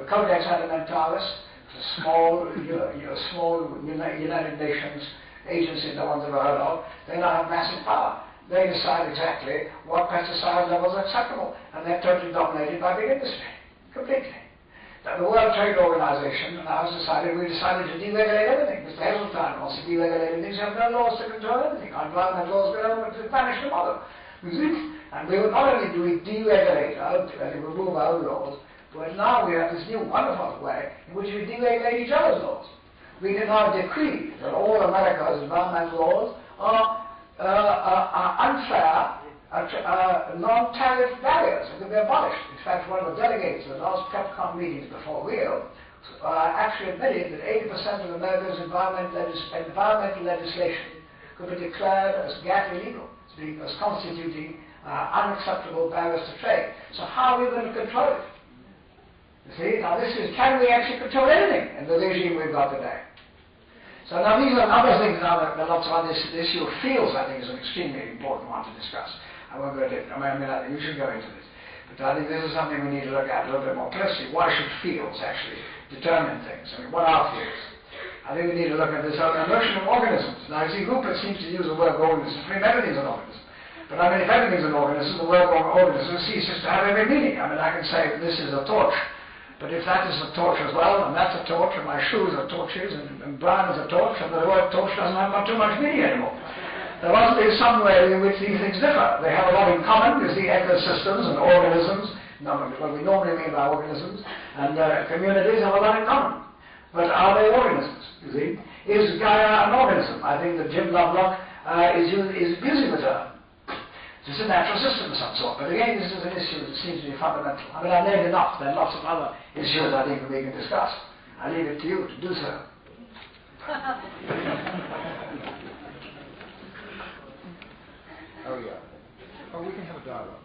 Codex Alimentaris, a small United Nations agency no one's ever heard of. They now have massive power. They decide exactly what pesticide levels are acceptable, and they're totally dominated by big industry, completely. Now, the World Trade Organization now has decided, we decided to deregulate everything. Mr. Heseltine wants to deregulate things. You have no laws to control anything. Our environmental laws go over to vanish tomorrow. And we will not only do we deregulate and remove our own laws, but now we have this new wonderful way in which we deregulate each other's laws. We can now decree that all America's environmental laws are unfair, non-tariff barriers and can be abolished. In fact, one of the delegates at the last COP meetings before Rio actually admitted that 80% of America's environmental legislation could be declared as GATT illegal, as constituting unacceptable barriers to trade. So how are we going to control it? You see, now can we actually control anything in the regime we've got today? So now these are other things now that lots of this issue of fields, I think, is an extremely important one to discuss. I won't go into it. You should go into this. But I think this is something we need to look at a little bit more closely. Why should fields actually determine things? I mean, what are fields? I think we need to look at this notion of organisms. Now, you see, Rupert seems to use the word organism. For him, everything's an organism. But I mean, if everything's an organism, the word organism ceases to have every meaning. I mean, I can say this is a torch. But if that is a torch as well, and that's a torch, and my shoes are torches, and Brian is a torch, and the word torch doesn't have too much meaning anymore. There must be some way in which these things differ. They have a lot in common, you see, ecosystems and organisms, what we normally mean by organisms, and communities have a lot in common. But are they organisms, you see? Is Gaia an organism? I think that Jim Lovelock is using the term. It's a natural system of some sort. But again, this is an issue that seems to be fundamental. I mean, I've named enough. There are lots of other issues I think that we can discuss. I leave it to you to do so. Oh, yeah. Oh, we can have a dialogue.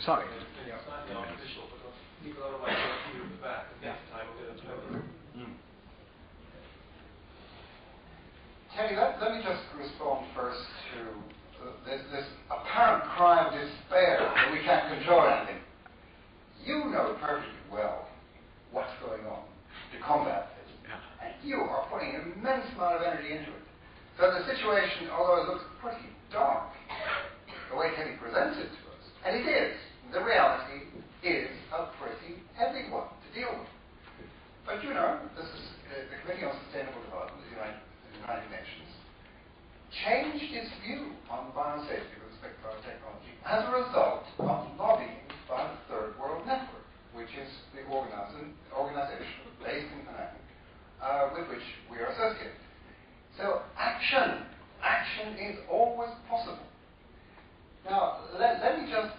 Sorry. Terry, let me just respond first to this apparent cry of despair that we can't control anything. You know perfectly well what's going on to combat this. And you are putting an immense amount of energy into it. So the situation, although it looks pretty dark, the way Terry presents it to us, and it is, the reality is a pretty heavy one to deal with. But you know, this is the Committee on Sustainable Development of the United Nations changed its view on biosafety with respect to biotechnology as a result of lobbying by the Third World Network, which is the organization based in Penang with which we are associated. So action is always possible. Now, let me just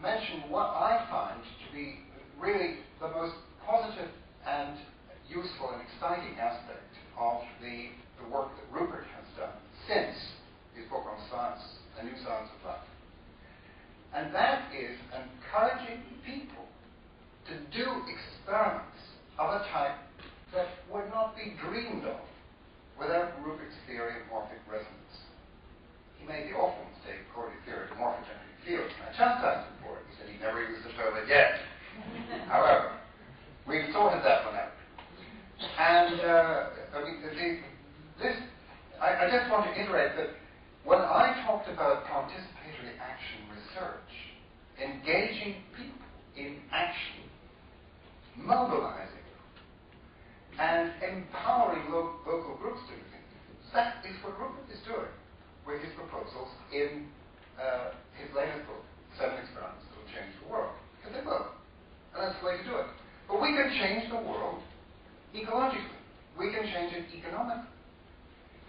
mention what I find to be really the most positive and useful and exciting aspect of the work that Rupert has done since his book on science, A New Science of Life. And that is encouraging people to do experiments of a type that would not be dreamed of without Rupert's theory of morphic resonance. He made the awful mistake of calling his theory of morphic magnetic fields, and I chastised him for it. He said he never used the term it yet. However, we've sorted that one out. And I just want to iterate that when I talked about participatory action research, engaging people in action, mobilizing them, and empowering local groups to do things, that is what Rupert is doing with his proposals in his latest book, 7 Experiments That Will Change the World. Because they will. And that's the way to do it. But we can change the world ecologically. We can change it economically.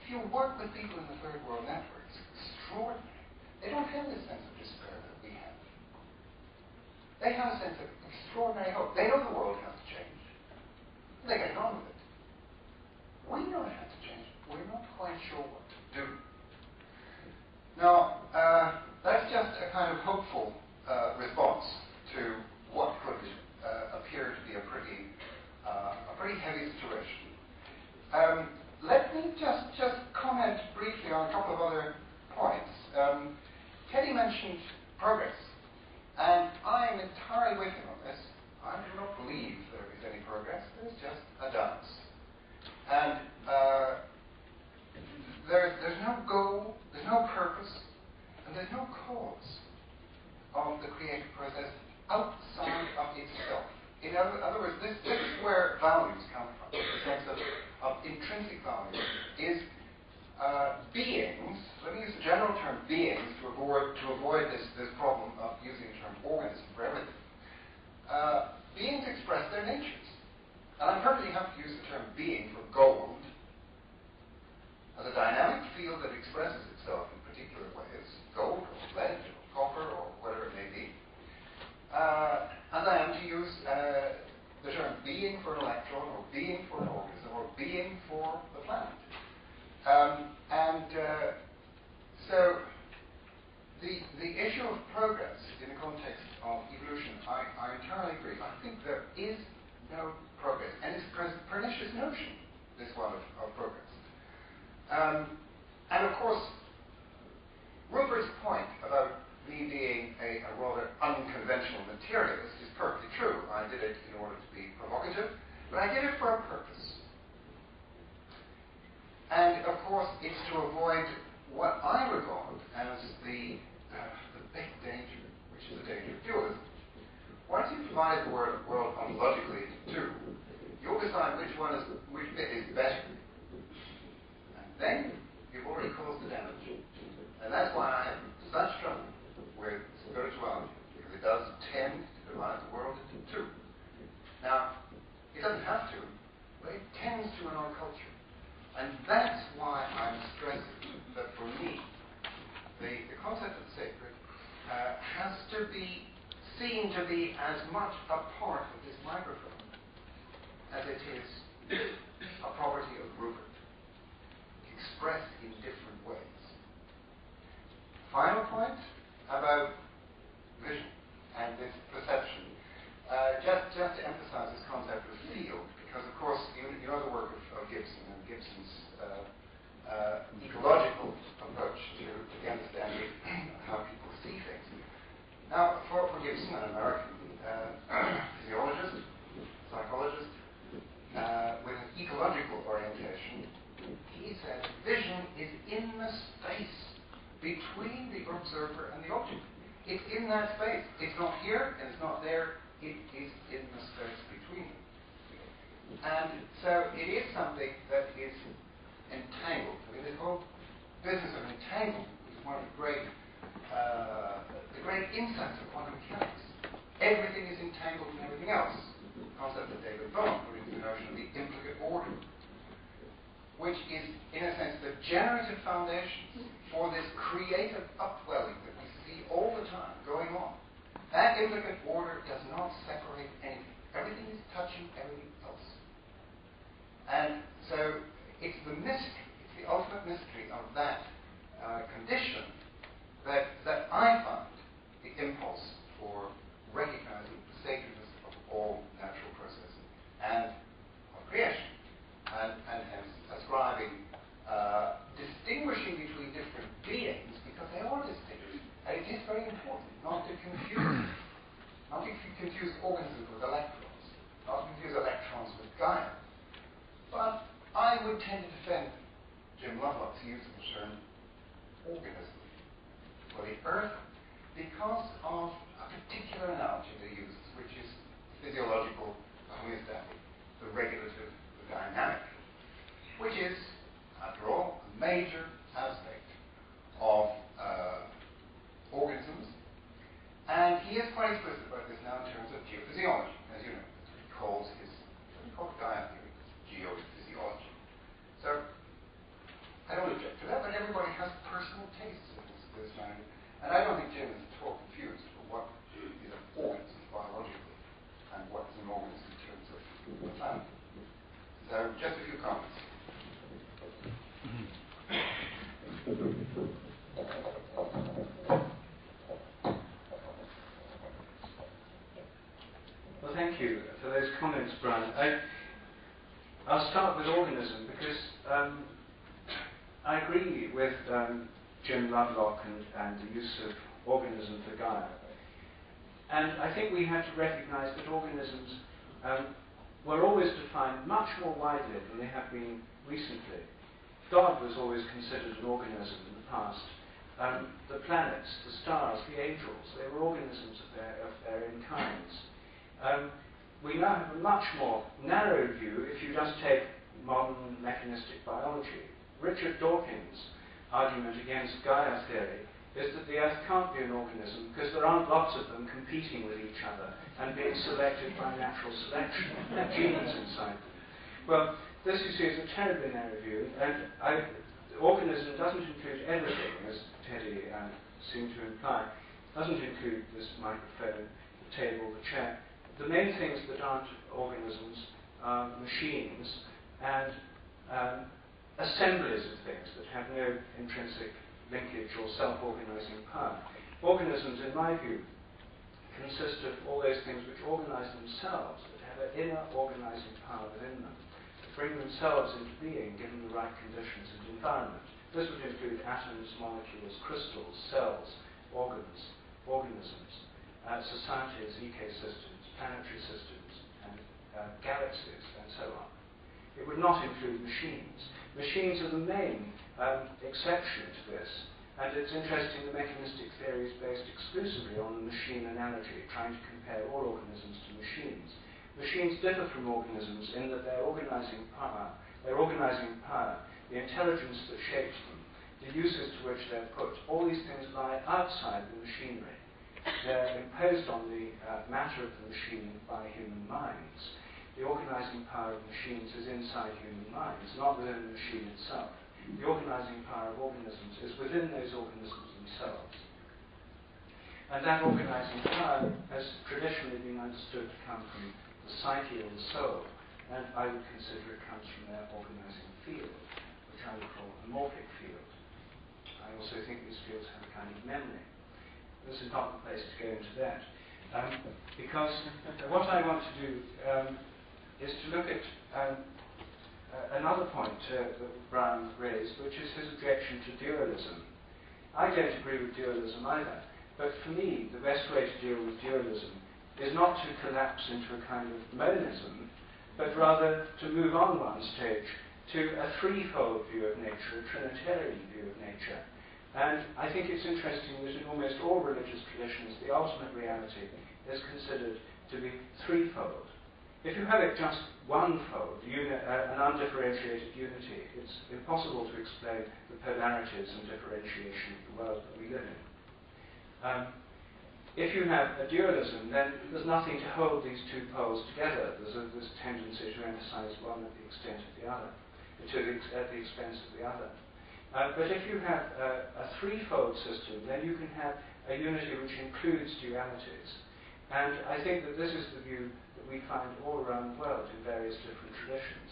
If you work with people in the Third World Network, it's extraordinary. They don't have this sense of despair that we have. They have a sense of extraordinary hope. They know the world has to change. They get on with it. We know it has to change. We're not quite sure what to do. Now, that's just a kind of hopeful response to what could appear to be a pretty heavy situation. Let me just comment briefly on a couple of other points. Teddy mentioned progress, and I am entirely with him on this. I do not believe there is any progress. There is just a dance. And there's no goal, there's no purpose, and there's no cause of the creative process outside of itself. In other words, this is where values come from, the sense of intrinsic value, is beings, let me use the general term beings to avoid this problem of using the term organism for everything. Beings express their natures. And I'm perfectly happy to use the term being for gold as a dynamic field that expresses itself in particular ways, gold or lead or copper or whatever it may be. As I am to use the term being for an electron or being for an organism or being for the planet. So the issue of progress in the context of evolution, I entirely agree. I think there is no progress, and it's a pernicious notion, this one of progress. And of course, Rupert's point about me being a rather unconventional materialist is perfectly true. I did it in order to be provocative, but I did it for a purpose. And of course, it's to avoid what I regard as the big danger, which is the danger of dualism. Once you've divided the world ontologically into two, you'll decide which bit is better. And then you've already caused the damage. And that's why I have such trouble with spirituality, because it does tend to divide the world into two. Now, it doesn't have to, but it tends to in our culture. And that's why I'm stressing that for me, the concept of the sacred has to be seen to be as much a part of this microphone as it is a property of Rupert, expressed in different ways. Final point about vision and this perception. Just to emphasize this concept of field, because of course you know the work of Gibson and Gibson's ecological approach to the understanding of how people see things. Now, for Gibson, an American physiologist, psychologist, with an ecological orientation, he says vision is in the space between the observer and the object. It's in that space. It's not here and it's not there. It is in the space between them. And so it is something that is entangled. I mean, this whole business of entanglement is one of the great insights of quantum mechanics. Everything is entangled in everything else. The concept that David Bohm put into the notion of the implicate order, which is, in a sense, the generative foundation for this creative upwelling that we see all the time going on. That implicate order does not separate anything. Everything is touching everything else. And so it's the mystery, it's the ultimate mystery of that condition that I find the impulse for recognizing the sacredness of all natural processes and of creation, and hence ascribing, distinguishing between different beings, because they are distinct. And it is very important not to confuse organisms with electrons, not to confuse electrons with Gaia. But I would tend to defend Jim Lovelock's use of the term organism for the Earth because of a particular analogy that he uses, which is physiological, the homeostatic, the regulative, the dynamic, which is, after all, a major aspect of organisms. And he is quite explicit about this now in terms of geophysiology, as you know. That's what he calls his, what do you call Gaia theory? Geophysiology. So, I don't object to that, but everybody has personal tastes in this matter. And I don't think Jim is at all confused for what is an organism biologically and what is an organism in terms of the planet. So, just a few comments. those comments, Brian. I'll start with organism because I agree with Jim Lovelock and the use of organism for Gaia. And I think we have to recognize that organisms were always defined much more widely than they have been recently. God was always considered an organism in the past. The planets, the stars, the angels, they were organisms of their own kinds. We now have a much more narrow view if you just take modern mechanistic biology. Richard Dawkins' argument against Gaia theory is that the Earth can't be an organism because there aren't lots of them competing with each other and being selected by natural selection, genes inside them. Well, this, you see, is a terribly narrow view, and organism doesn't include everything, as Teddy seemed to imply. It doesn't include this microphone, the table, the chair. The main things that aren't organisms are machines and assemblies of things that have no intrinsic linkage or self-organizing power. Organisms, in my view, consist of all those things which organize themselves, that have an inner organizing power within them, that bring themselves into being given the right conditions and environment. This would include atoms, molecules, crystals, cells, organs, organisms, societies, ecosystems, planetary systems, and galaxies, and so on. It would not include machines. Machines are the main exception to this, and it's interesting the mechanistic theory is based exclusively on the machine analogy, trying to compare all organisms to machines. Machines differ from organisms in that their organizing power, the intelligence that shapes them, the uses to which they're put, all these things lie outside the machinery. They're imposed on the matter of the machine by human minds. The organizing power of machines is inside human minds, not within the machine itself. The organizing power of organisms is within those organisms themselves. And that organizing power has traditionally been understood to come from the psyche or the soul, and I would consider it comes from their organizing field, which I would call a morphic field. I also think these fields have a kind of memory. This is not the place to go into that. Because what I want to do is to look at another point that Brian raised, which is his objection to dualism. I don't agree with dualism either, but for me, the best way to deal with dualism is not to collapse into a kind of monism, but rather to move on one stage to a threefold view of nature, a trinitarian view of nature. And I think it's interesting that in almost all religious traditions, the ultimate reality is considered to be threefold. If you have it just one-fold, an undifferentiated unity, it's impossible to explain the polarities and differentiation of the world that we live in. If you have a dualism, then there's nothing to hold these two poles together. There's this tendency to emphasize one at the extent of the other, at the expense of the other. But if you have a threefold system, then you can have a unity which includes dualities. And I think that this is the view that we find all around the world in various different traditions.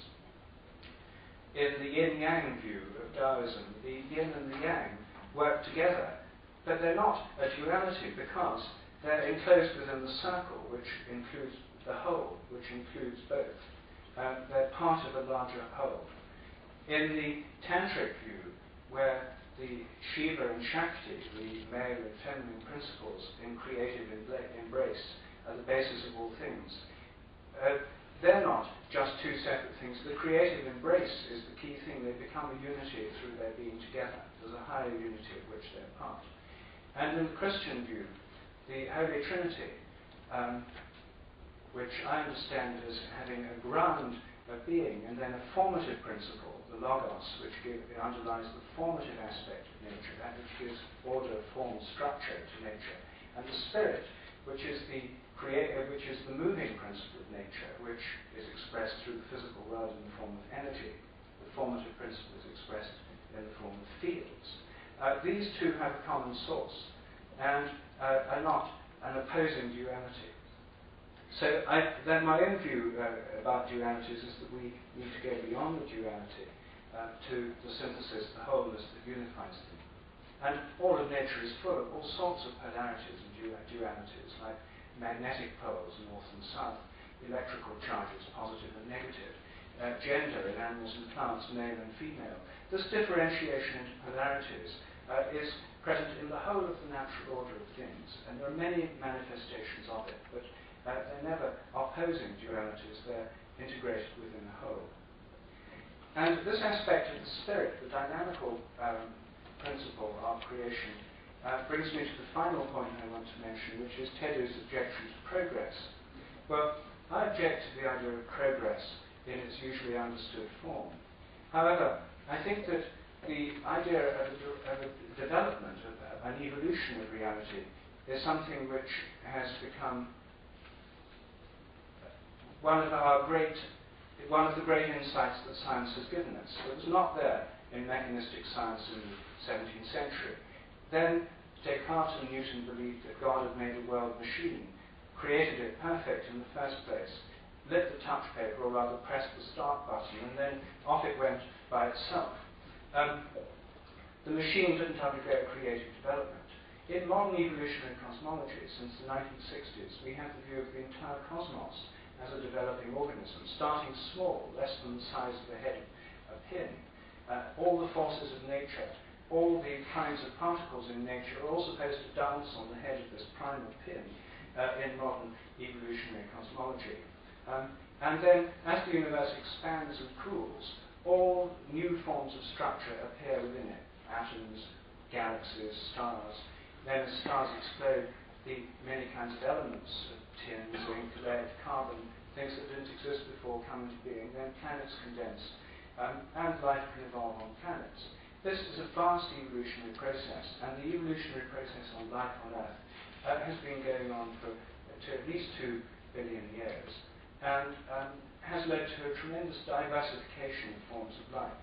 In the yin-yang view of Taoism, the yin and the yang work together, but they're not a duality because they're enclosed within the circle, which includes the whole, which includes both. They're part of a larger whole. In the tantric view, where the Shiva and Shakti, the male and feminine principles in creative embrace, are the basis of all things. They're not just two separate things. The creative embrace is the key thing. They become a unity through their being together. There's a higher unity of which they're part. And in the Christian view, the Holy Trinity, which I understand as having a ground of being and then a formative principle, the Logos, which underlies the formative aspect of nature, that which gives order, form, structure to nature, and the Spirit, which is the moving principle of nature, which is expressed through the physical world in the form of energy. The formative principle is expressed in the form of fields. These two have a common source and are not an opposing duality. So then my own view about dualities is that we need to go beyond the duality to the synthesis, the wholeness that unifies them. And all of nature is full of all sorts of polarities and dualities, like magnetic poles, north and south. electrical charges, positive and negative, gender in animals and plants, male and female. This differentiation into polarities is present in the whole of the natural order of things, and there are many manifestations of it, but they're never opposing dualities, they're integrated within the whole. And this aspect of the spirit, the dynamical principle of creation, brings me to the final point I want to mention, which is Tedu's objection to progress. Well, I object to the idea of progress in its usually understood form. However, I think that the idea of a development, of an evolution of reality, is something which has become one of the great insights that science has given us. It was not there in mechanistic science in the 17th century. Then Descartes and Newton believed that God had made a world machine, created it perfect in the first place, lit the touch paper, or rather pressed the start button, and then off it went by itself. The machine didn't undergo creative development. In modern evolutionary cosmology, since the 1960s, we have the view of the entire cosmos as a developing organism, starting small, less than the size of the head of a pin. All the forces of nature, all the kinds of particles in nature are all supposed to dance on the head of this primal pin in modern evolutionary cosmology. And then, as the universe expands and cools, all new forms of structure appear within it. Atoms, galaxies, stars. Then as stars explode, the many kinds of elements of tin, zinc, lead, carbon, things that didn't exist before come into being. Then planets condense, and life can evolve on planets. This is a vast evolutionary process, and the evolutionary process on life on Earth has been going on for at least 2 billion years, and has led to a tremendous diversification of forms of life.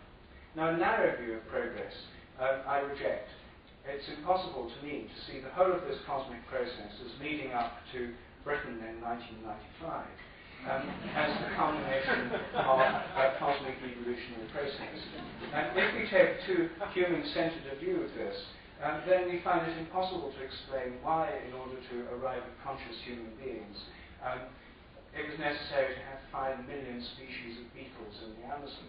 Now, a narrow view of progress I reject. It's impossible to me to see the whole of this cosmic process as leading up to Britain in 1995 as the culmination of a cosmic evolutionary process. And if we take too human-centered a view of this, then we find it impossible to explain why, in order to arrive at conscious human beings, it was necessary to have 5 million species of beetles in the Amazon,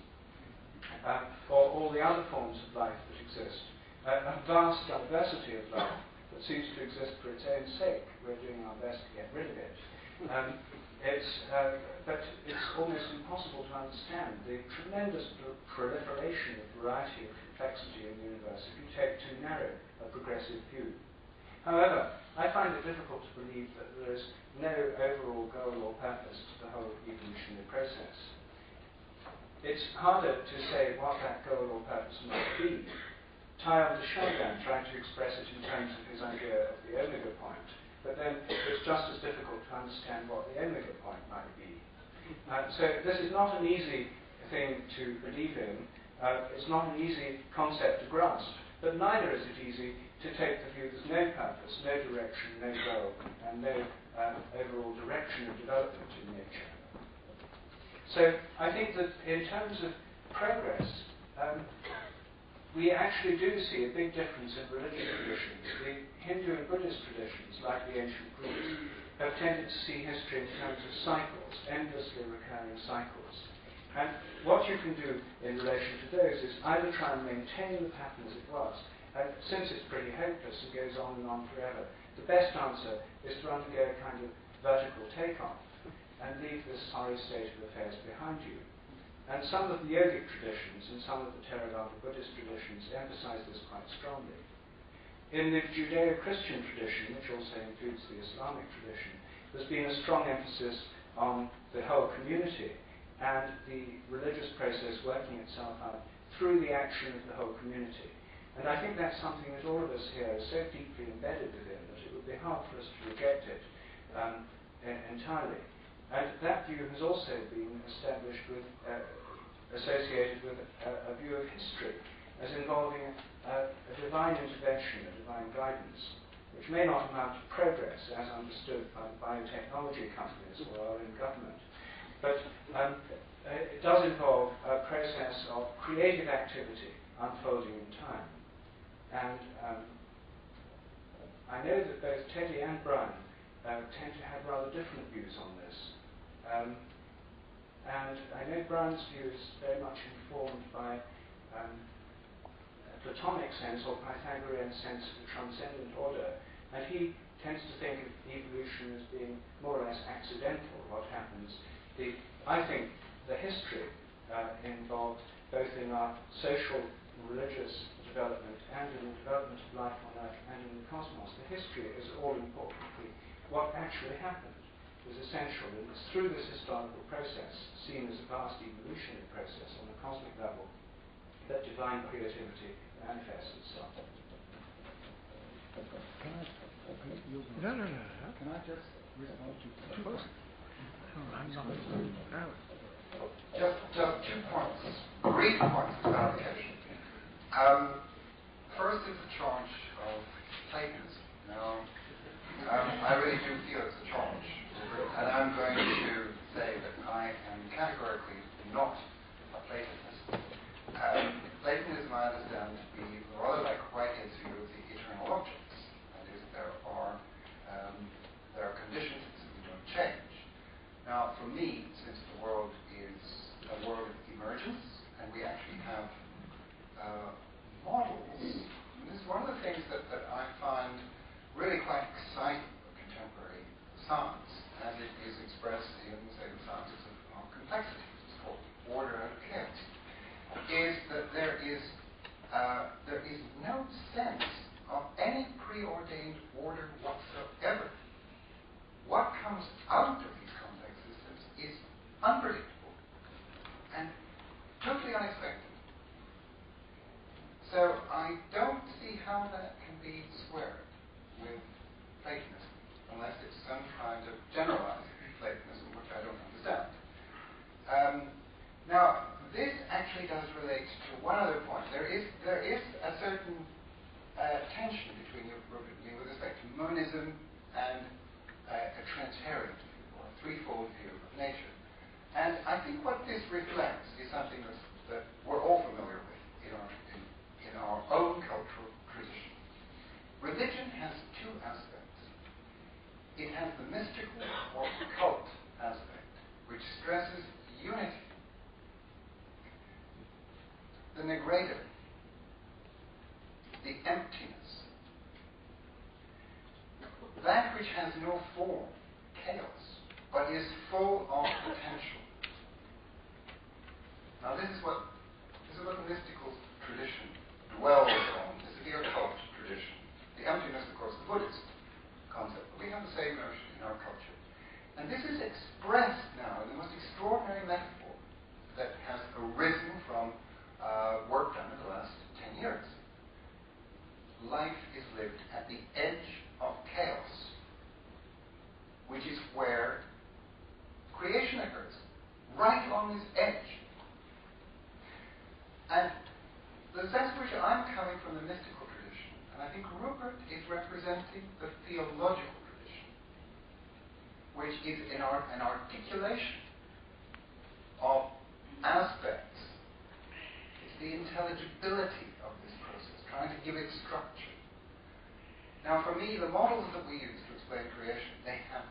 or all the other forms of life that exist. A vast diversity of life that seems to exist for its own sake. We're doing our best to get rid of it. But it's almost impossible to understand the tremendous proliferation of variety of complexity in the universe if you take too narrow a progressive view. However, I find it difficult to believe that there is no overall goal or purpose to the whole evolutionary process. It's harder to say what that goal or purpose might be. Teilhard de Chardin tried to express it in terms of his idea of the omega point, but then it's just as difficult to understand what the omega point might be. So this is not an easy thing to believe in. It's not an easy concept to grasp, but neither is it easy to take the view there's no purpose, no direction, no goal, and no overall direction of development in nature. So I think that in terms of progress, we actually do see a big difference in religious traditions. The Hindu and Buddhist traditions, like the ancient Greeks, have tended to see history in terms of cycles, endlessly recurring cycles. And what you can do in relation to those is either try and maintain the pattern as it was, and since it's pretty hopeless and goes on and on forever, the best answer is to undergo a kind of vertical takeoff and leave this sorry state of affairs behind you. And some of the yogic traditions and some of the Theravada Buddhist traditions emphasize this quite strongly. In the Judeo-Christian tradition, which also includes the Islamic tradition, there's been a strong emphasis on the whole community and the religious process working itself out through the action of the whole community. And I think that's something that all of us here are so deeply embedded within that it would be hard for us to reject it entirely. And that view has also been established with, associated with a view of history as involving a divine intervention, a divine guidance, which may not amount to progress as understood by the biotechnology companies or our own government. But it does involve a process of creative activity unfolding in time. And I know that both Teddy and Brian tend to have rather different views on this. And I know Brown's view is very much informed by a Platonic sense or Pythagorean sense of the transcendent order, and he tends to think of evolution as being more or less accidental, what happens. I think the history involved both in our social and religious development and in the development of life on Earth and in the cosmos. The history is all important. What actually happened was essential, and it's through this historical process, seen as a vast evolutionary process on the cosmic level, that divine creativity manifests itself. Can I just respond to first? Just 2 points, brief points of clarification. First is the charge of Platonism. Now, I really do feel it's a charge, and I'm going to say that I am categorically not a Platonist. Platonism, I understand to be rather like Whitehead's view of the eternal objects. That is, there are conditions that simply don't change. Now, for me, since the world is a world of emergence, and we actually have models, and this is one of the things that I find really quite exciting about contemporary science, as it is expressed in, say, the sciences of complexity, it's called order and chaos, is that there is no sense of any preordained order whatsoever. What comes out of these complex systems is unpredictable and totally unexpected. So I don't see how that can be squared with Platonism, unless it's some kind of generalized Platonism, which I don't understand. Now, this actually does relate to one other point. There is a certain tension between you with respect to monism and a Trinitarian view, or a threefold view of nature. And I think what this reflects is something that we're all familiar with in our own cultural tradition. Religion has 2 aspects. It has the mystical or occult aspect, which stresses unity, the negredo, the emptiness, that which has no form, chaos, but is full of potential. Now this is what the mystical tradition dwells on. This is the occult tradition. The emptiness, of course, the Buddhist concept. But we have the same notion in our culture. And this is expressed now in the most extraordinary metaphor that has arisen from work done in the last 10 years. Life is lived at the edge of chaos, which is where creation occurs, right on this edge. And the sense in which I'm coming from the mystical tradition, and I think Rupert is representing the theological tradition, which is an articulation of aspects. It's the intelligibility of this process, trying to give it structure. Now, for me, the models that we use to explain creation, they have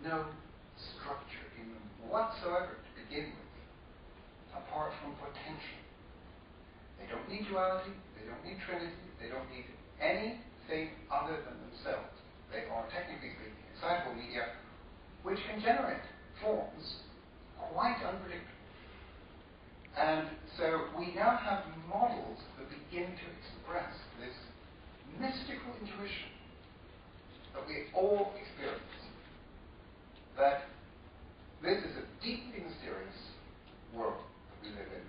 no structure in them whatsoever to begin with, apart from potential. They don't need duality, they don't need trinity, they don't need anything other than themselves. They are, technically speaking, excitable media which can generate forms quite unpredictable. And so we now have models that begin to express this mystical intuition that we all experience, that this is a deeply mysterious world that we live in,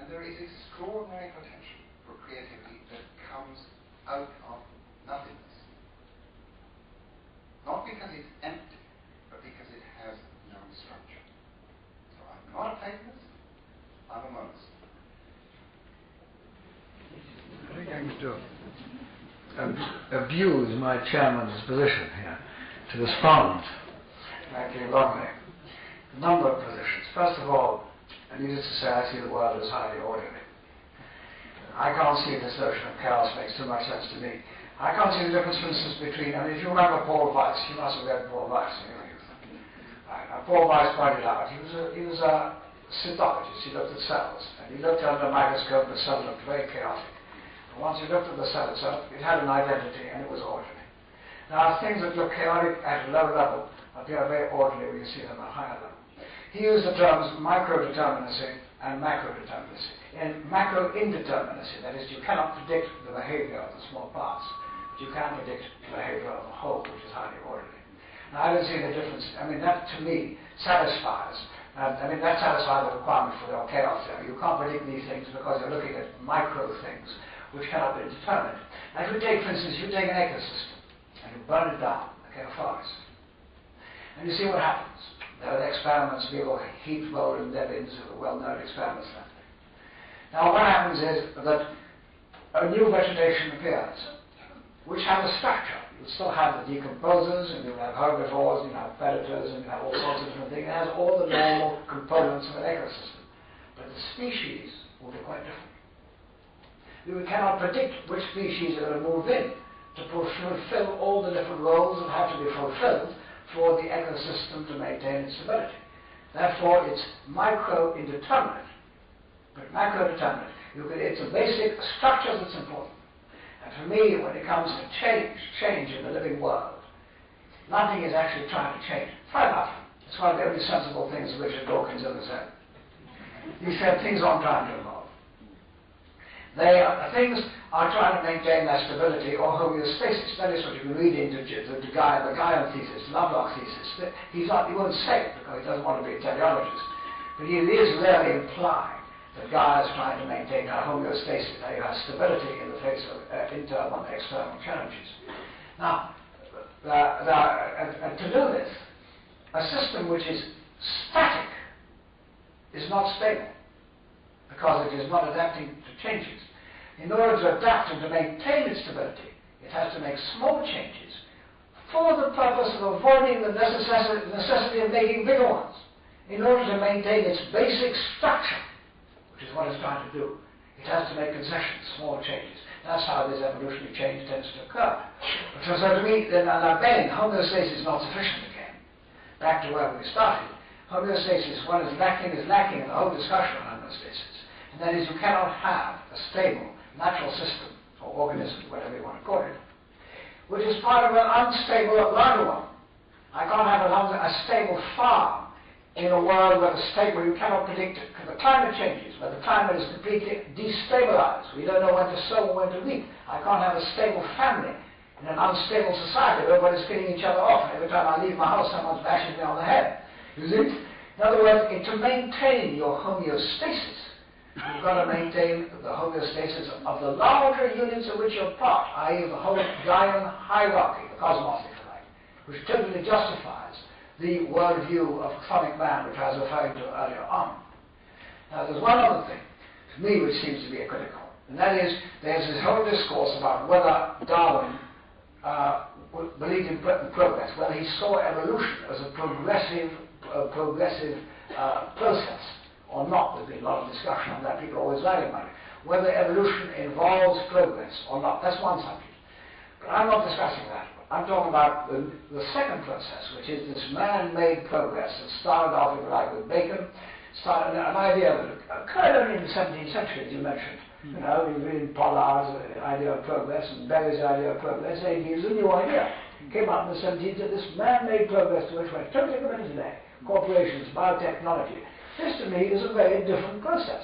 and there is extraordinary potential for creativity that comes out of nothingness. Not because it's empty, but because it has no structure. So I'm not a Platonist, I'm a monist. I think I need to abuse my chairman's position here to respond. Thank you, lovely. A number of positions. First of all, needless to say, I see the world as highly orderly. I can't see this notion of chaos makes too much sense to me. I can't see the difference, for instance, between, if you remember Paul Weiss, you must have read Paul Weiss in your youth. I Paul Weiss pointed out, he was a cytologist. He looked at cells, and he looked under a microscope. The cell looked very chaotic. And once he looked at the cell itself, it had an identity, and it was orderly. Now, things that look chaotic at a low level appear very orderly when you see them at a higher level. He used the terms microdeterminacy and macrodeterminacy. In macro-indeterminacy, that is, you cannot predict the behavior of the small parts, but you can predict the behavior of the whole, which is highly orderly. Now, I don't see the difference. I mean, that to me satisfies. That satisfies the requirement for your chaos theory. You can't predict these things because you're looking at micro things which cannot be determined. Now, if you take, for instance, you take an ecosystem and you burn it down, like a forest, and you see what happens. There are experiments, people heat roll in their bins, well-known experiments like that. Now, what happens is that a new vegetation appears, which has a structure. You still have the decomposers, and you have herbivores, and you have predators, and you have all sorts of different things. It has all the normal components of an ecosystem. But the species will be quite different. We cannot predict which species are going to move in to fulfill all the different roles that have to be fulfilled for the ecosystem to maintain its stability. Therefore, it's micro-indeterminate, but macro-determinate. It's a basic structure that's important. And for me, when it comes to change in the living world, nothing is actually trying to change. Try nothing. It's one of the only sensible things Richard Dawkins ever said. He said things aren't trying to evolve. Things are trying to maintain their stability or homeostasis. That is what you can read into the Gaian thesis, the Lovelock thesis. He won't say it because he doesn't want to be a teleologist, but he is really implying that Gaia is trying to maintain her homeostasis, that you have stability in the face of internal and external challenges. Now, to do this, a system which is static is not stable because it is not adapting to changes. In order to adapt and to maintain its stability, it has to make small changes for the purpose of avoiding the necessity of making bigger ones, in order to maintain its basic structure, which is what it's trying to do. It has to make concessions, small changes. That's how this evolutionary change tends to occur. So to me, then homeostasis is not sufficient again. Back to where we started. Homeostasis, what is lacking in the whole discussion on homeostasis. And that is, you cannot have a stable natural system, or organism, whatever you want to call it, which is part of an unstable larger one. I can't have a stable farm in a world where you cannot predict it. Because the climate changes, where the climate is completely destabilized. We don't know when to sow and when to reap. I can't have a stable family in an unstable society where everybody's killing each other off. Every time I leave my house, someone's bashing me on the head. You see? In other words, to maintain your homeostasis, you've got to maintain the homeostasis of the larger units of which you're part, i.e. the whole Gaian hierarchy, the cosmos, if you like, which totally justifies the worldview of chthonic man, which I was referring to earlier on. Now, there's one other thing, to me, which seems to be critical, and that is, there's this whole discourse about whether Darwin believed in progress, whether he saw evolution as a progressive process or not. There's been a lot of discussion on that. People always write about it. Whether evolution involves progress or not. That's one subject. But I'm not discussing that. I'm talking about the second process, which is this man-made progress that started off, if you like, with Bacon, started an idea that occurred only in the 17th century, as you mentioned. You know, we read Pollard's idea of progress and Berry's idea of progress. It is a new idea. It came out in the 17th that this man-made progress to which we're totally committed today, corporations, biotechnology, this to me is a very different process.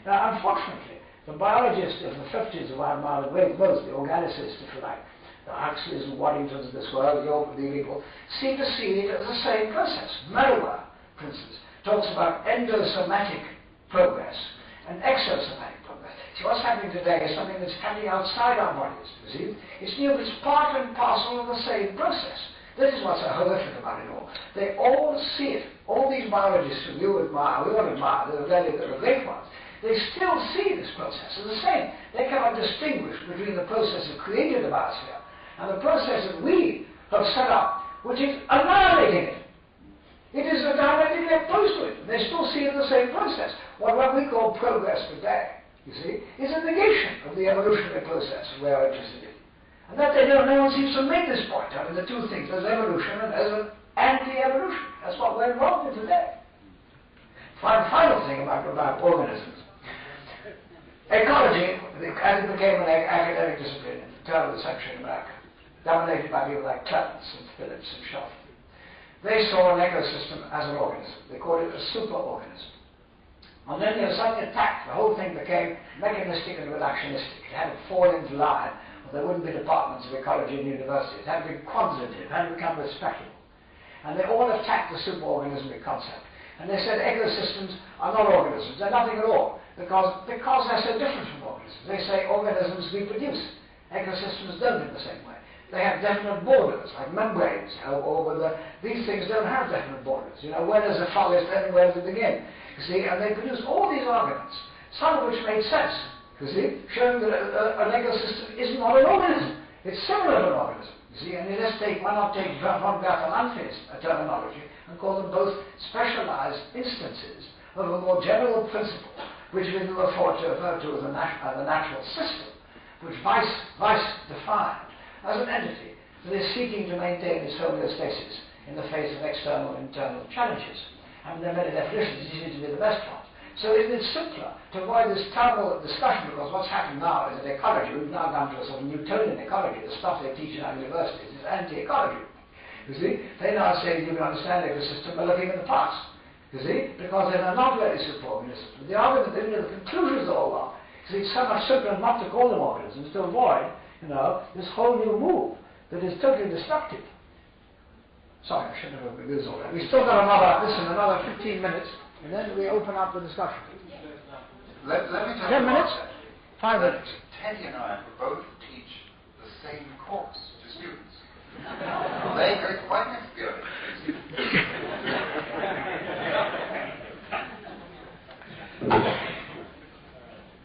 Now, unfortunately, the biologists of the 50s who I admire the most, the organicists, if you like, the Huxleys and Waddingtons of this world, the people, seem to see it as the same process. Merriweather, for instance, talks about endosomatic progress and exosomatic progress. See, what's happening today is something that's happening outside our bodies, you see. It's new, but it's part and parcel of the same process. This is what's so horrific about it all. They all see it. All these biologists who you admire, we all admire, they're the great ones, they still see this process as the same. They cannot distinguish between the process that created the biosphere and the process that we have set up, which is annihilating it. It is diametrically opposed to it. They still see it as the same process. What we call progress today, you see, is a negation of the evolutionary process we are interested in. And that no one seems to make this point. I mean, the two things, there's evolution and there's an anti-evolution. That's what we're involved in today. Final thing about organisms. Ecology, as it became an academic discipline in the turn of the century in America, dominated by people like Clemens and Phillips and Shaw, they saw an ecosystem as an organism. They called it a superorganism. And then they were suddenly attacked. The whole thing became mechanistic and reductionistic. It had to fall into line, or there wouldn't be departments of ecology in universities. It had to be quantitative, it had to become respectable. And they all attacked the superorganismic concept. And they said ecosystems are not organisms, they're nothing at all, because they're so different from organisms. They say organisms reproduce. Ecosystems don't in the same way. They have definite borders, like membranes, these things don't have definite borders. You know, where does a forest end, where does it begin? You see, and they produce all these arguments, some of which made sense, you see, showing that an ecosystem is not an organism. It's similar to an organism, you see, and why not take von Bertalanffy's terminology and call them both specialized instances of a more general principle, which we refer to as the natural system, which Weiss defined as an entity that is seeking to maintain its homeostasis in the face of external and internal challenges. I mean, there are many definitions, these seem to be the best ones. So it is simpler to avoid this terrible discussion, because what's happened now is that ecology, we've now gone to a sort of Newtonian ecology. The stuff they teach in our universities is anti-ecology. You see, they now say you can understand the ecosystem by looking at the past. You see, because they are not really superorganisms. The argument, the conclusions are all wrong. You see, it's so much simpler not to call them organisms, to avoid, this whole new move that is totally destructive. Sorry, I shouldn't have used all that. We've still got another 15 minutes, and then we open up the discussion. Let me tell 10 you minutes? about 5 minutes. Teddy and I both teach the same course to students. They go quite experienced.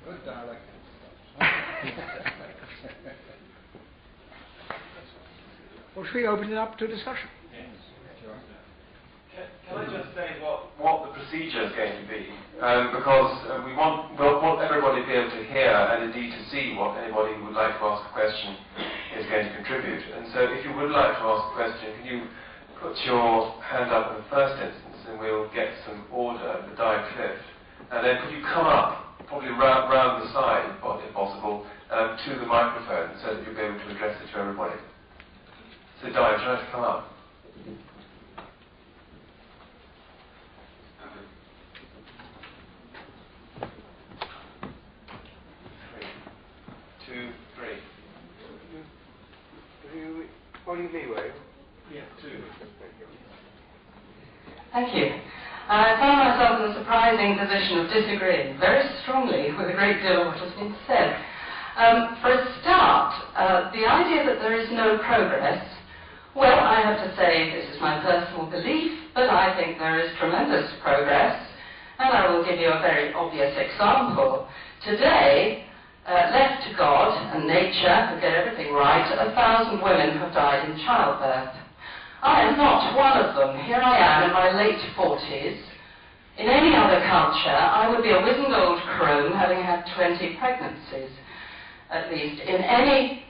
Good dialect. Well, should we open it up to discussion? Can I just say what the procedure is going to be? Because we want everybody to be able to hear and indeed to see what anybody who would like to ask a question is going to contribute. And so if you would like to ask a question, can you put your hand up in the first instance and we'll get some order, the die cliff. And then could you come up, probably round the side, if possible, to the microphone so that you'll be able to address it to everybody. So Di, would you like to come up? 2, 3. Only me, will you? Yeah, 2. Thank you. I found myself in a surprising position of disagreeing very strongly with a great deal of what has been said. For a start, the idea that there is no progress, well, I have to say this is my personal belief, but I think there is tremendous progress, and I will give you a very obvious example. Today, left to God and nature to get everything right, 1,000 women have died in childbirth. I am not one of them. Here I am in my late 40s. In any other culture, I would be a wizened old crone having had 20 pregnancies, at least. In any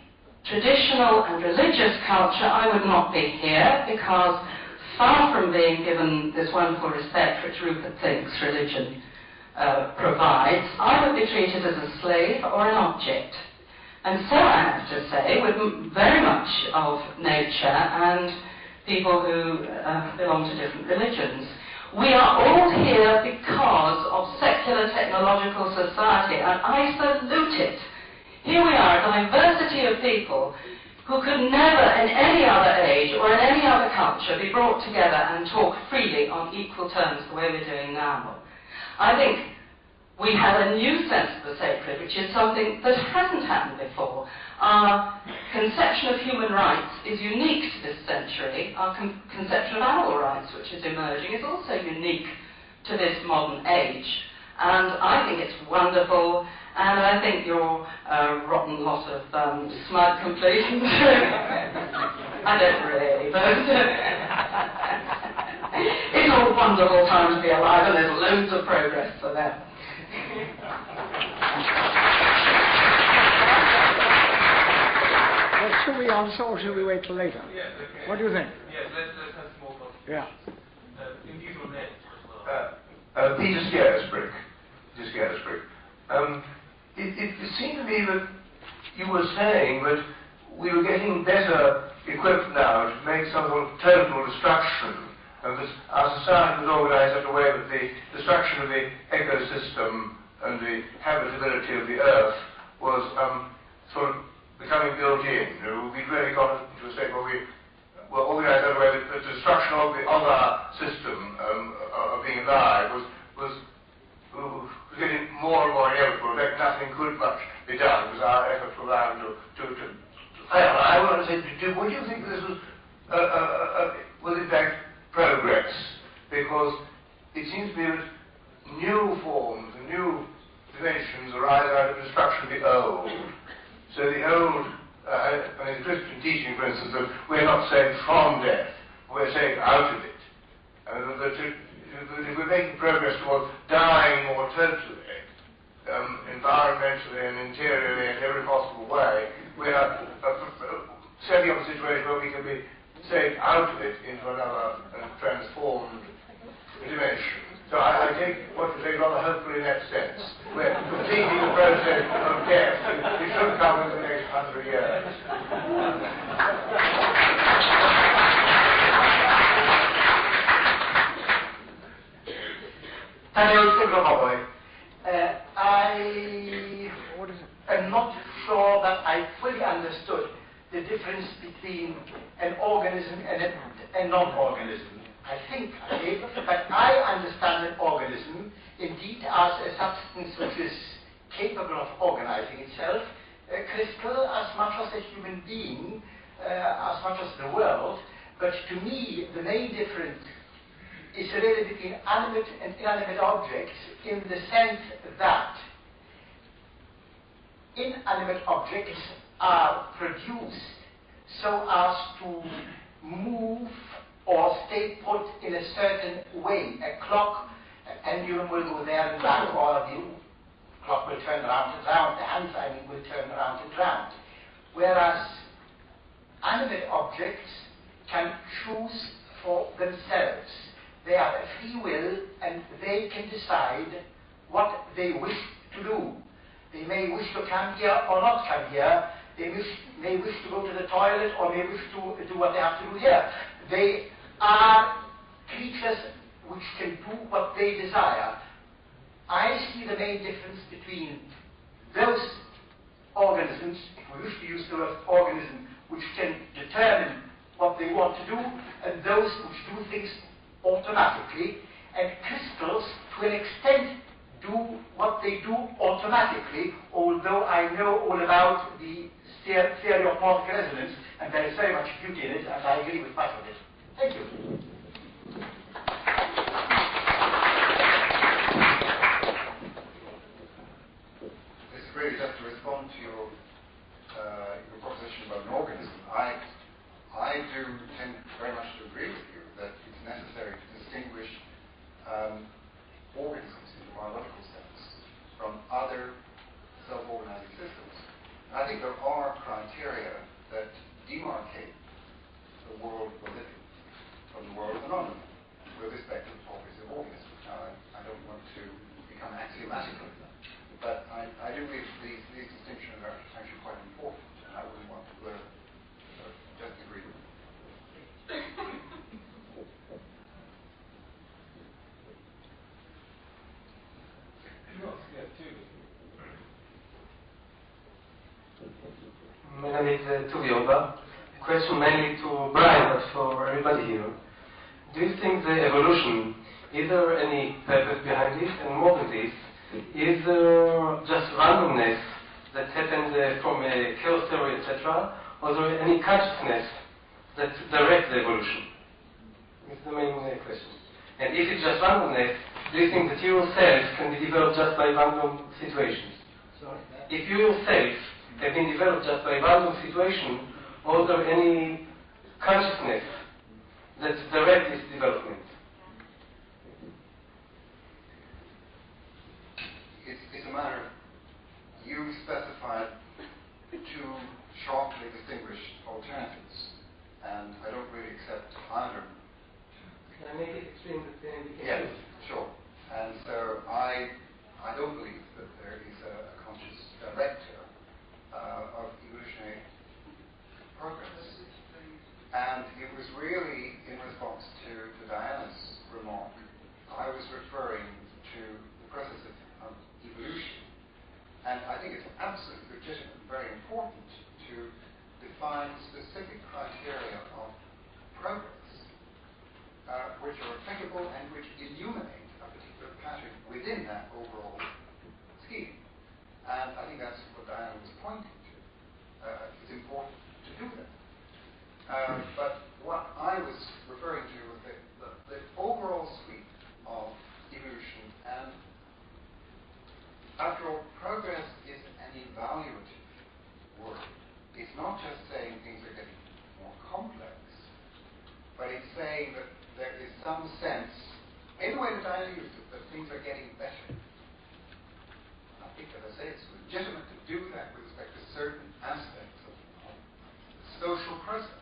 traditional and religious culture, I would not be here, because far from being given this wonderful respect which Rupert thinks religion provides, I would be treated as a slave or an object. And so I have to say, with very much of nature and people who belong to different religions. We are all here because of secular technological society, and I salute it. Here we are, a diversity of people who could never in any other age or in any other culture be brought together and talk freely on equal terms the way we're doing now. I think we have a new sense of the sacred, which is something that hasn't happened before. Our conception of human rights is unique to this century. Our conception of animal rights, which is emerging, is also unique to this modern age. And I think it's wonderful, and I think you're a rotten lot of smug complacents. I don't really, but it's a wonderful time to be alive, and there's loads of progress for them. should we answer or should we wait till later? Yes, okay. What do you think? Yes, let's have small talk. Yeah. Individual names as well. Peter Scarisbrick. It seemed to me that you were saying that we were getting better equipped now to make some sort of total destruction, and that our society was organized in a way that the destruction of the ecosystem and the habitability of the earth was sort of becoming built in. We'd really got into a state where we were organized in a way that the destruction of our system of being alive was getting more and more inevitable. In fact, nothing could much be done because our efforts were bound to fail. I want to say, would you think this was in fact progress? Because it seems to me that new forms and new dimensions arise out of destruction of the old. So the old, in Christian teaching, for instance, that we're not saved from death, we're saved out of it. And that if we're making progress towards dying more totally, environmentally and interiorly in every possible way, we are setting up a situation where we can be saved out of it into another transformed dimension. So I take what you say rather hopefully in that sense. We're completing the process of death. It should come in the next 100 years. Hello, Silverboy. I am not sure that I fully understood the difference between an organism and a non-organism. I think I did, but I understand an organism indeed as a substance which is capable of organizing itself, a crystal as much as a human being, as much as the world. But to me, the main difference is really between animate and inanimate objects in the sense that inanimate objects are produced so as to move or stay put in a certain way. A clock, a pendulum will go there and back, or the clock will turn around and round, the hands, will turn around and round. Whereas animate objects can choose for themselves. They have a free will and they can decide what they wish to do. They may wish to come here or not come here. They may wish to go to the toilet or may wish to do what they have to do here. They are creatures which can do what they desire. I see the main difference between those organisms, if we wish to use the word organism, which can determine what they want to do, and those which do things automatically, and crystals, to an extent, do what they do automatically, although I know all about the theory of particle resonance, and there is very much beauty in it, and I agree with much of it. Thank you. This is really just to respond to your proposition about an organism. I do tend very much to agree with you that it's necessary to distinguish organisms in the biological sense from other self-organizing systems. And I think there are criteria that demarcate the world we're living from the world of the non-living with respect to the properties of organisms. Now, I don't want to become axiomatical, but I do believe these distinctions are actually quite important, and I wouldn't want to just agree with them. My name is Tuvioba. Question mainly to Brian, but for everybody here. Do you think the evolution, is there any purpose behind it? And more than this, is there just randomness that happened from a chaos theory, etc., or is there any consciousness that directs the evolution? It's the main question. And if it's just randomness, do you think that you yourself can be developed just by random situations? Sorry? If you yourself have been developed just by random situation, or is there any consciousness that directs this development? It's a matter, you specified two sharply distinguished Ireland. Can I make it explain the thing? Yes, sure. And so I don't believe that there is a conscious director of evolutionary progress. And it was really in response to Diana's remark. I was referring to the process of evolution. And I think it's absolutely legitimate and very important to define specific criteria of progress, which are applicable and which illuminate a particular pattern within that overall scheme. And I think that's what Diana was pointing to. It's important to do that. But what I was referring to was the overall sweep of evolution. And after all, progress is an evaluative word. It's not just saying things are getting more complex, but it's saying that there is some sense, in the way that Diana used it, that things are getting better. I think, as I say, it's legitimate to do that with respect to certain aspects of the social process.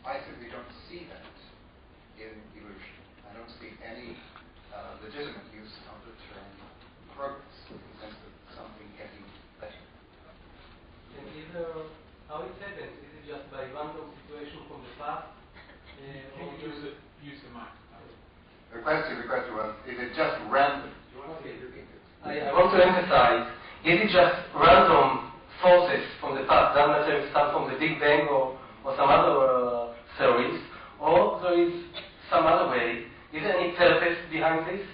I simply don't see that in evolution. I don't see any legitimate use of the term progress in the sense of something getting better. And how it happens? Is it just by random situation from the past? Use the mic. The question was, is it just random? I want to emphasize, is it just random forces from the past, that necessarily start from the Big Bang or some other theories, or there is some other way? Is there any purpose behind this?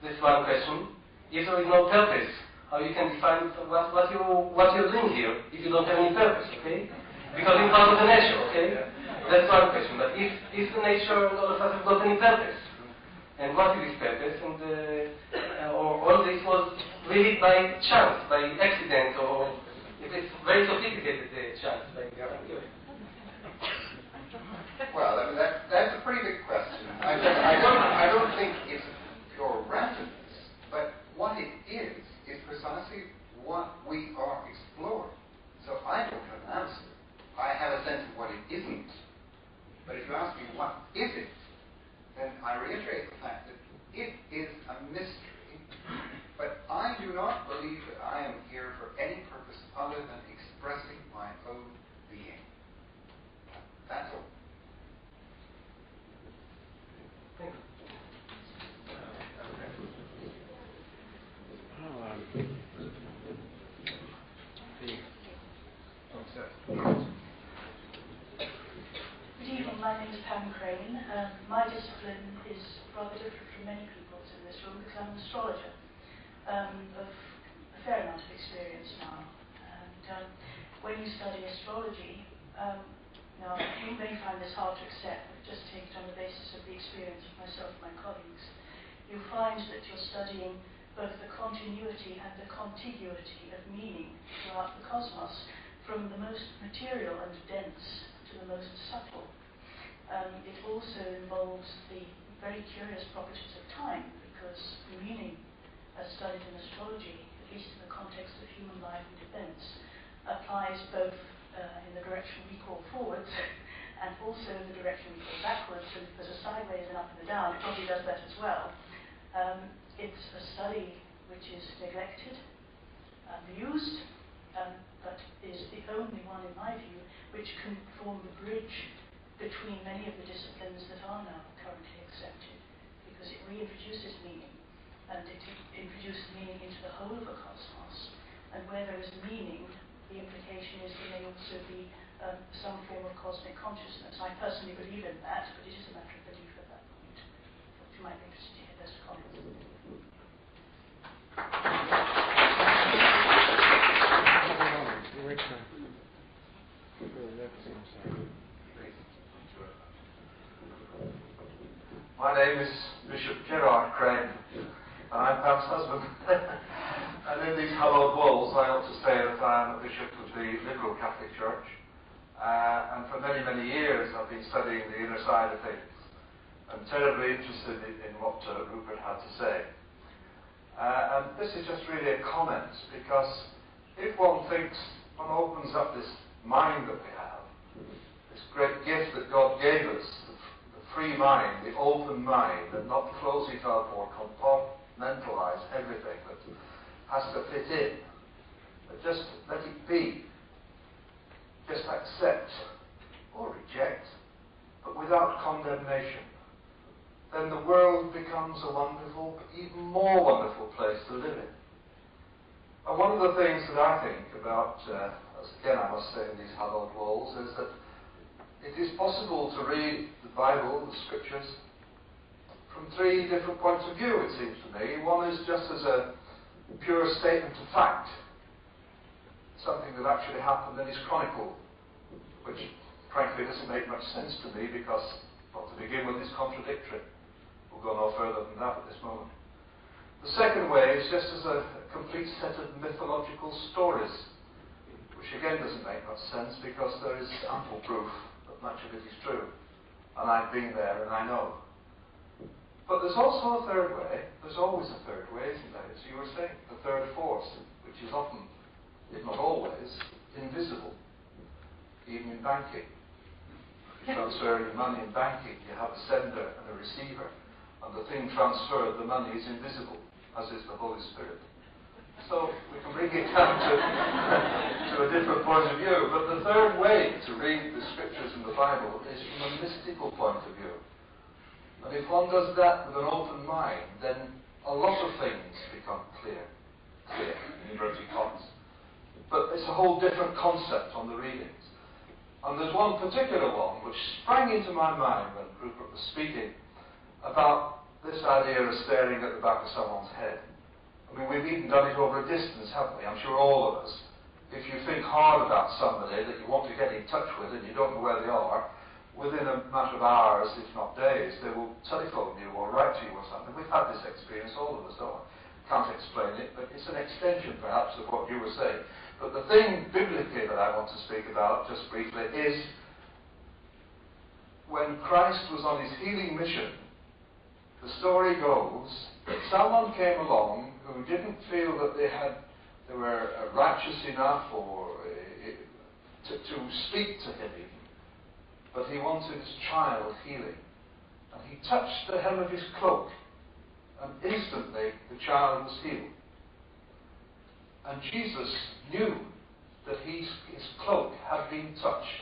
This is one question. If there is no purpose, how you can define what you're doing here if you don't have any purpose, okay? Because it's part of the nature, okay? That's one question. But if the nature and all of us have got any purpose, and what is this purpose? And or all this was really by chance, by accident, or if it's very sophisticated chance, like Well, I mean, that's a pretty big question. I don't think it's pure randomness, but what it is precisely what we are exploring. So I don't have an answer. I have a sense of what it isn't. But if you ask me what is it, then I reiterate the fact that it is a mystery, but I do not believe that I am here for any purpose other than expressing my own being. That's all. Thank you. Good evening, my name is Pam Crane. My discipline is rather different from many people's in this room because I'm an astrologer of a fair amount of experience now. And when you study astrology, now you may find this hard to accept, but just take it on the basis of the experience of myself and my colleagues. You find that you're studying both the continuity and the contiguity of meaning throughout the cosmos, from the most material and dense to the most subtle. It also involves the very curious properties of time, because the meaning as studied in astrology, at least in the context of human life and events, applies both in the direction we call forwards and also in the direction we call backwards. And if there's a sideways and up and a down, it probably does that as well. It's a study which is neglected, abused, but is the only one, in my view, which can form the bridge between many of the disciplines that are now currently accepted, because it reintroduces meaning, and it introduces meaning into the whole of the cosmos. And where there is meaning, the implication is there may also be some form of cosmic consciousness. I personally believe in that, but it is a matter of belief at that point. You might be interested to hear those comments. My name is Bishop Gerard Crane, and I'm Pam's husband. And in these hallowed walls, I ought to say that I am a bishop of the Liberal Catholic Church. And for many, many years, I've been studying the inner side of things. I'm terribly interested in what Rupert had to say. And this is just really a comment, because if one opens up this mind that we have, this great gift that God gave us, free mind, the open mind, and not close it up or compartmentalize everything that has to fit in. But just let it be. Just accept or reject, but without condemnation. Then the world becomes a wonderful, even more wonderful place to live in. And one of the things that I think about, as again I must say in these hallowed walls, is that it is possible to read the Bible, the Scriptures, from three different points of view, it seems to me. One is just as a pure statement of fact, something that actually happened and is chronicled, which frankly doesn't make much sense to me because, well, to begin with, it's contradictory. We'll go no further than that at this moment. The second way is just as a complete set of mythological stories, which again doesn't make much sense because there is ample proof that much of it is true. And I've been there and I know. But there's also a third way. There's always a third way, isn't there? As you were saying, the third force, which is often, if not always, invisible. Even in banking. Transferring money in banking, you have a sender and a receiver. And the thing transferred, the money, is invisible, as is the Holy Spirit. So we can bring it down to a different point of view. But the third way to read the Scriptures in the Bible is from a mystical point of view. And if one does that with an open mind, then a lot of things become clear, in inverted commas. But it's a whole different concept on the readings. And there's one particular one which sprang into my mind when Rupert was speaking about this idea of staring at the back of someone's head. I mean, we've even done it over a distance, haven't we? I'm sure all of us. If you think hard about somebody that you want to get in touch with and you don't know where they are, within a matter of hours, if not days, they will telephone you or write to you or something. We've had this experience, all of us, don't we? Can't explain it, but it's an extension, perhaps, of what you were saying. But the thing biblically that I want to speak about, just briefly, is when Christ was on his healing mission, the story goes that someone came along who didn't feel that they were righteous enough or to speak to him even, but he wanted his child healing. And he touched the hem of his cloak, and instantly the child was healed. And Jesus knew that his cloak had been touched.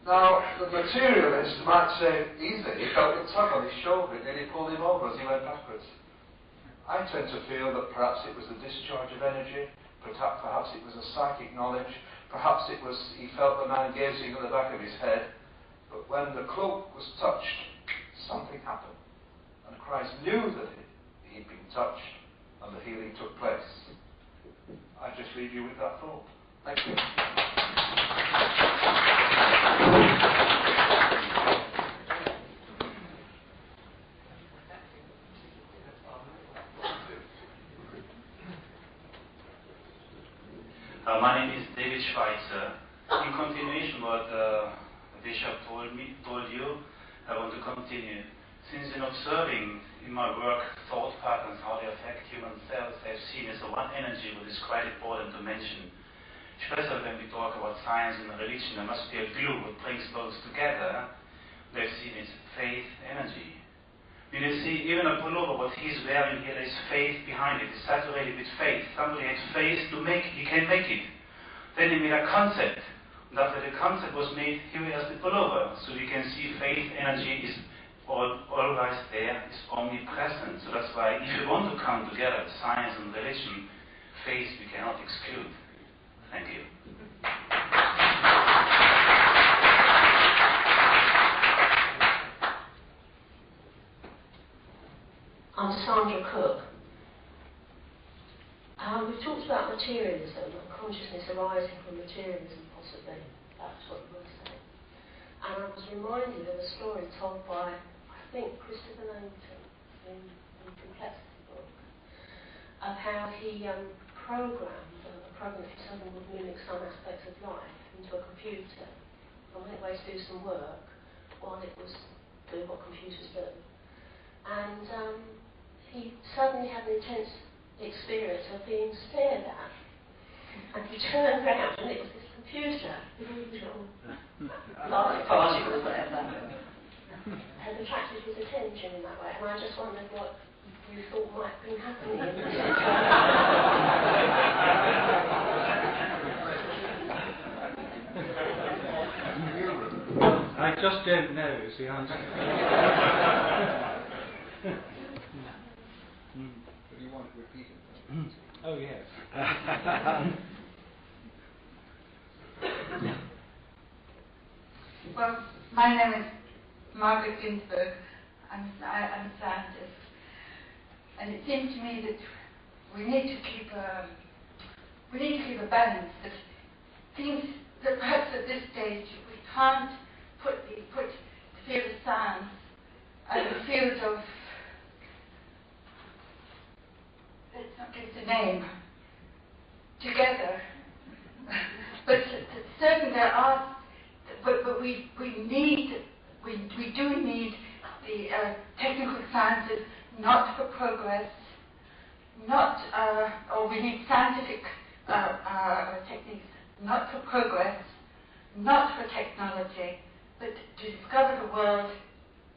Now, the materialist might say, easy, he felt a tug on his shoulder, it nearly pulled him over as he went backwards. I tend to feel that perhaps it was a discharge of energy, perhaps it was a psychic knowledge, perhaps it was he felt the man gazing at the back of his head, but when the cloak was touched, something happened. And Christ knew that he'd been touched, and the healing took place. I just leave you with that thought. Thank you. My name is David Schweitzer. In continuation what the Bishop told you, I want to continue. Since in observing in my work thought patterns, how they affect human cells, I've seen as one energy which is quite important to mention. Especially when we talk about science and religion, there must be a glue that brings both together. They've seen it's faith energy. When you see even a pullover, what he's wearing here, there is faith behind it. It's saturated with faith. Somebody had faith to make it. He can make it. Then he made a concept. And after the concept was made, here he has the pullover. So we can see faith energy is always there, is omnipresent. So that's why if you want to come together, science and religion, faith we cannot exclude. Thank you. I'm Sandra Cook. We've talked about materialism and consciousness arising from materialism, possibly. That's what you were saying. And I was reminded of a story told by, I think, Christopher Langton in the Complexity book, of how he programmed a program that he said would mimic some aspects of life into a computer. And went away to do some work while it was doing what computers do. And he suddenly had an intense experience of being stared at. And he turned around and it was this computer with all these little light particles there. attracted his attention in that way, and I just wondered what you thought might have been happening in this I just don't know is the answer. But you want to repeat it? Oh, yes. Well, my name is Margaret Ginsberg. I'm a scientist. And it seems to me that we need to keep a balance. That things that perhaps at this stage we can't put the field of science and the field of, let's not give it a name, together. But certainly there are. But we do need the technical sciences, not for progress, or we need scientific techniques, not for progress, not for technology, but to discover the world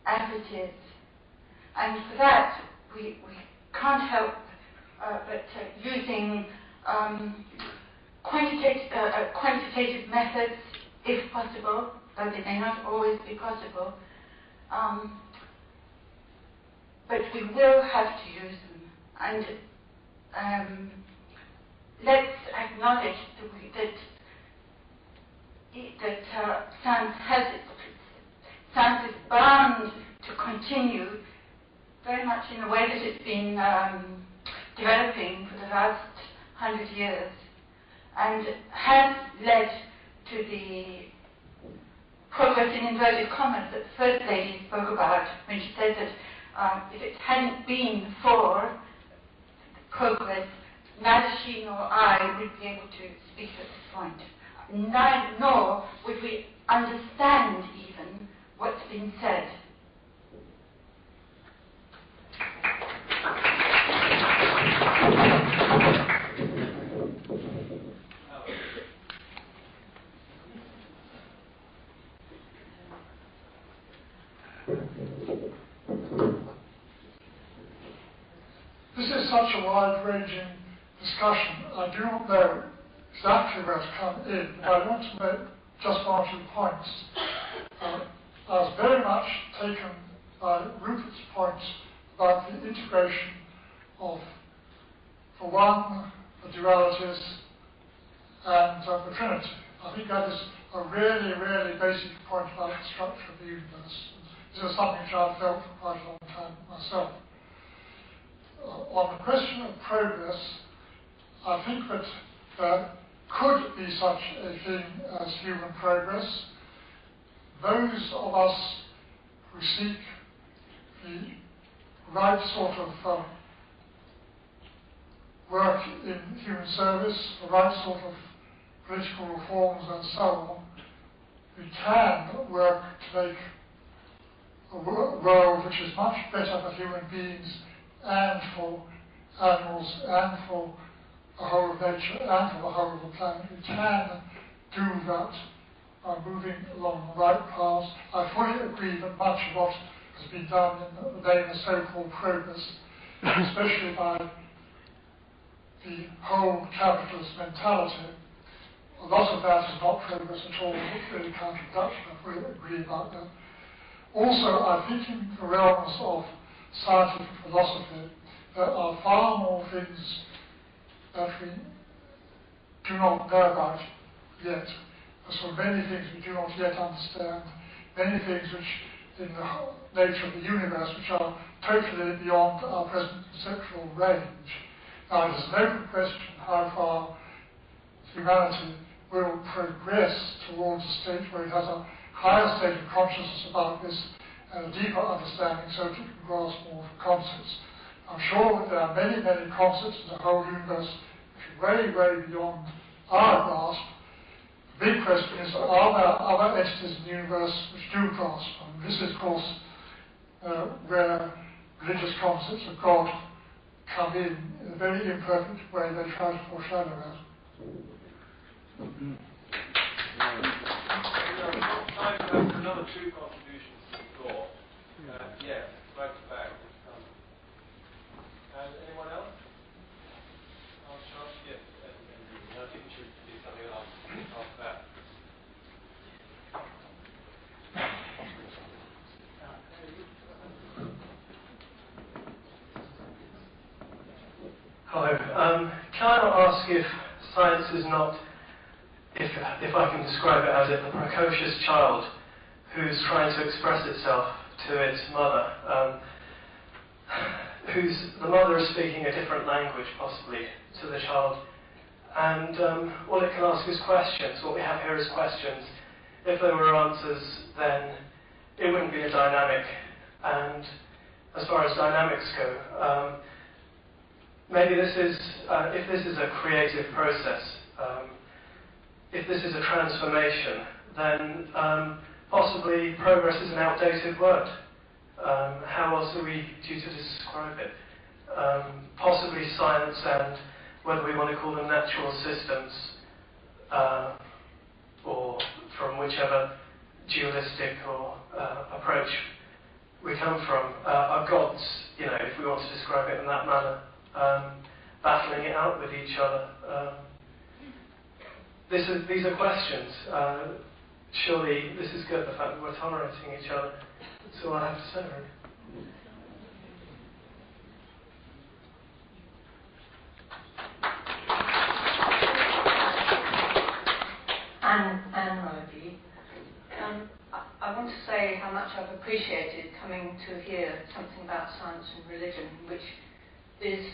as it is. And for that, we can't help but using quantitative methods, if possible, though they may not always be possible. But we will have to use them. And let's acknowledge that science is bound to continue very much in the way that it's been developing for the last 100 years, and has led to the progress in inverted commas that the First Lady spoke about when she said that if it hadn't been for progress, neither she nor I would be able to speak at this point. Nor would we understand even what's been said. This is such a wide-ranging discussion. I do not know exactly where to come in, but I want to make just one or two points. I was very much taken by Rupert's point about the integration of, for one, the dualities and the Trinity. I think that is a really, really basic point about the structure of the universe. This is something which I've felt for quite a long time myself. On the question of progress, I think that there could be such a thing as human progress. Those of us who seek the right sort of work in human service, the right sort of political reforms and so on, we can work to make a world which is much better for human beings and for animals and for the whole of nature and for the whole of the planet. We can do that by moving along the right path. I fully agree that much of what has been done in the name of so-called progress, especially by the whole capitalist mentality, a lot of that is not progress at all, it's really counterproductive. I fully agree about that. Also, I think in the realms of scientific philosophy, there are far more things that we do not know about yet. There's so many things we do not yet understand, many things which, in the nature of the universe, which are totally beyond our present conceptual range. Now, it is an open question how far humanity will progress towards a state where it has a higher state of consciousness about this and a deeper understanding so that it can grasp more concepts. I'm sure that there are many, many concepts in the whole universe which are way, way beyond our grasp. The big question is, are there other entities in the universe which do grasp? And this is, of course, where religious concepts of God come in a very imperfect way. They try to foreshadow that. Another two contributions to thought. Hello. Can I ask if science is not, if I can describe it as a precocious child who's trying to express itself to its mother, the mother is speaking a different language possibly to the child, and all it can ask is questions. What we have here is questions. If there were answers, then it wouldn't be a dynamic. And as far as dynamics go, maybe this is, if this is a creative process, if this is a transformation, then possibly progress is an outdated word. How else are we due to describe it? Possibly science and whether we want to call them natural systems, or from whichever dualistic or approach we come from, are gods, you know, if we want to describe it in that manner, battling it out with each other. These are questions. Surely this is good, the fact that we're tolerating each other. That's all I have to say, really. Anne Roby. I want to say how much I've appreciated coming to hear something about science and religion, which is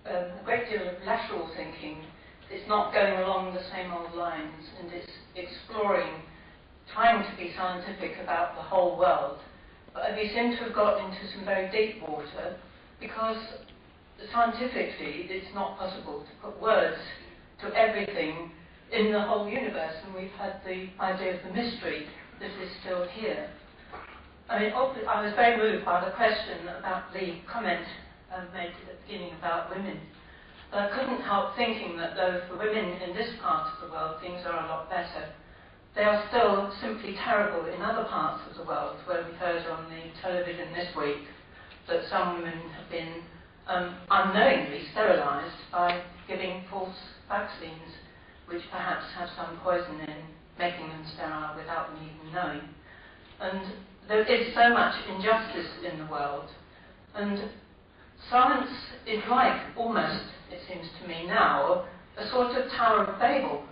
a great deal of lateral thinking. It's not going along the same old lines, and it's exploring, trying to be scientific about the whole world. But we seem to have got into some very deep water, because scientifically it's not possible to put words to everything in the whole universe, and we've had the idea of the mystery that is still here. I mean, I was very moved by the question about the comment made at the beginning about women. But I couldn't help thinking that though for women in this part of the world things are a lot better, they are still simply terrible in other parts of the world, where we heard on the television this week that some women have been unknowingly sterilised by giving false vaccines, which perhaps have some poison in, making them sterile without them even knowing. And there is so much injustice in the world. And science is like, almost, it seems to me now, a sort of Tower of Babel,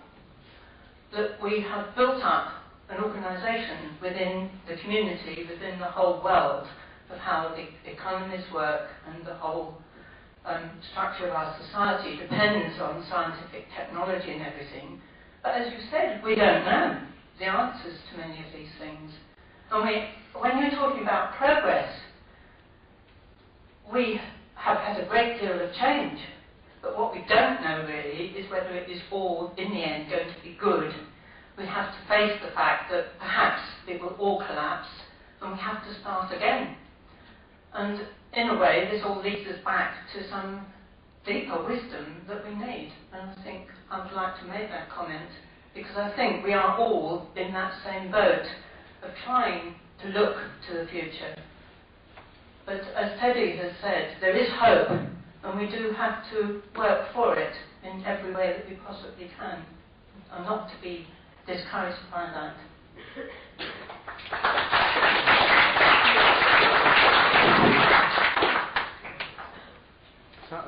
that we have built up an organisation within the community, within the whole world, of how the economies work, and the whole structure of our society depends on scientific technology and everything. But as you said, we don't know the answers to many of these things. And when you're talking about progress, we have had a great deal of change. But what we don't know really is whether it is all, in the end, going to be good. We have to face the fact that perhaps it will all collapse, and we have to start again. And in a way, this all leads us back to some deeper wisdom that we need. And I think I would like to make that comment, because I think we are all in that same boat of trying to look to the future. But as Teddy has said, there is hope, and we do have to work for it in every way that we possibly can, and not to be discouraged by that.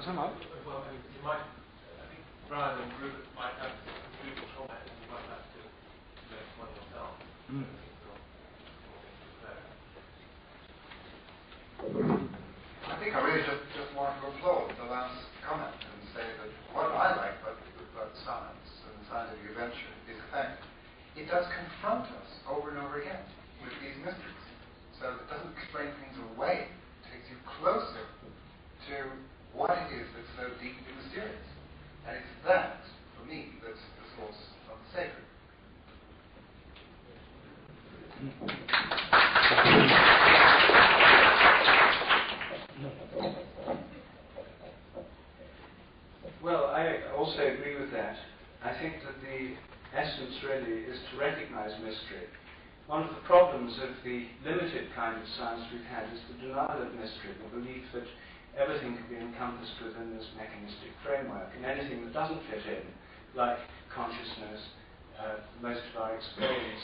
Sum up. Well, you might, I think Brian and Rupert might have to conclude your comment, and you might have to make one yourself. I think I really just want to applaud the last comment and say that what I like about science and scientific adventure is the fact it does confront us over and over again with these mysteries. So it doesn't explain things away. It takes you closer to what it is that's so deeply mysterious. And it's that, for me, that's the source of the sacred. Well, I also agree with that. I think that the essence really is to recognize mystery. One of the problems of the limited kind of science we've had is the denial of mystery, the belief that everything can be encompassed within this mechanistic framework, and anything that doesn't fit in, like consciousness, most of our experience,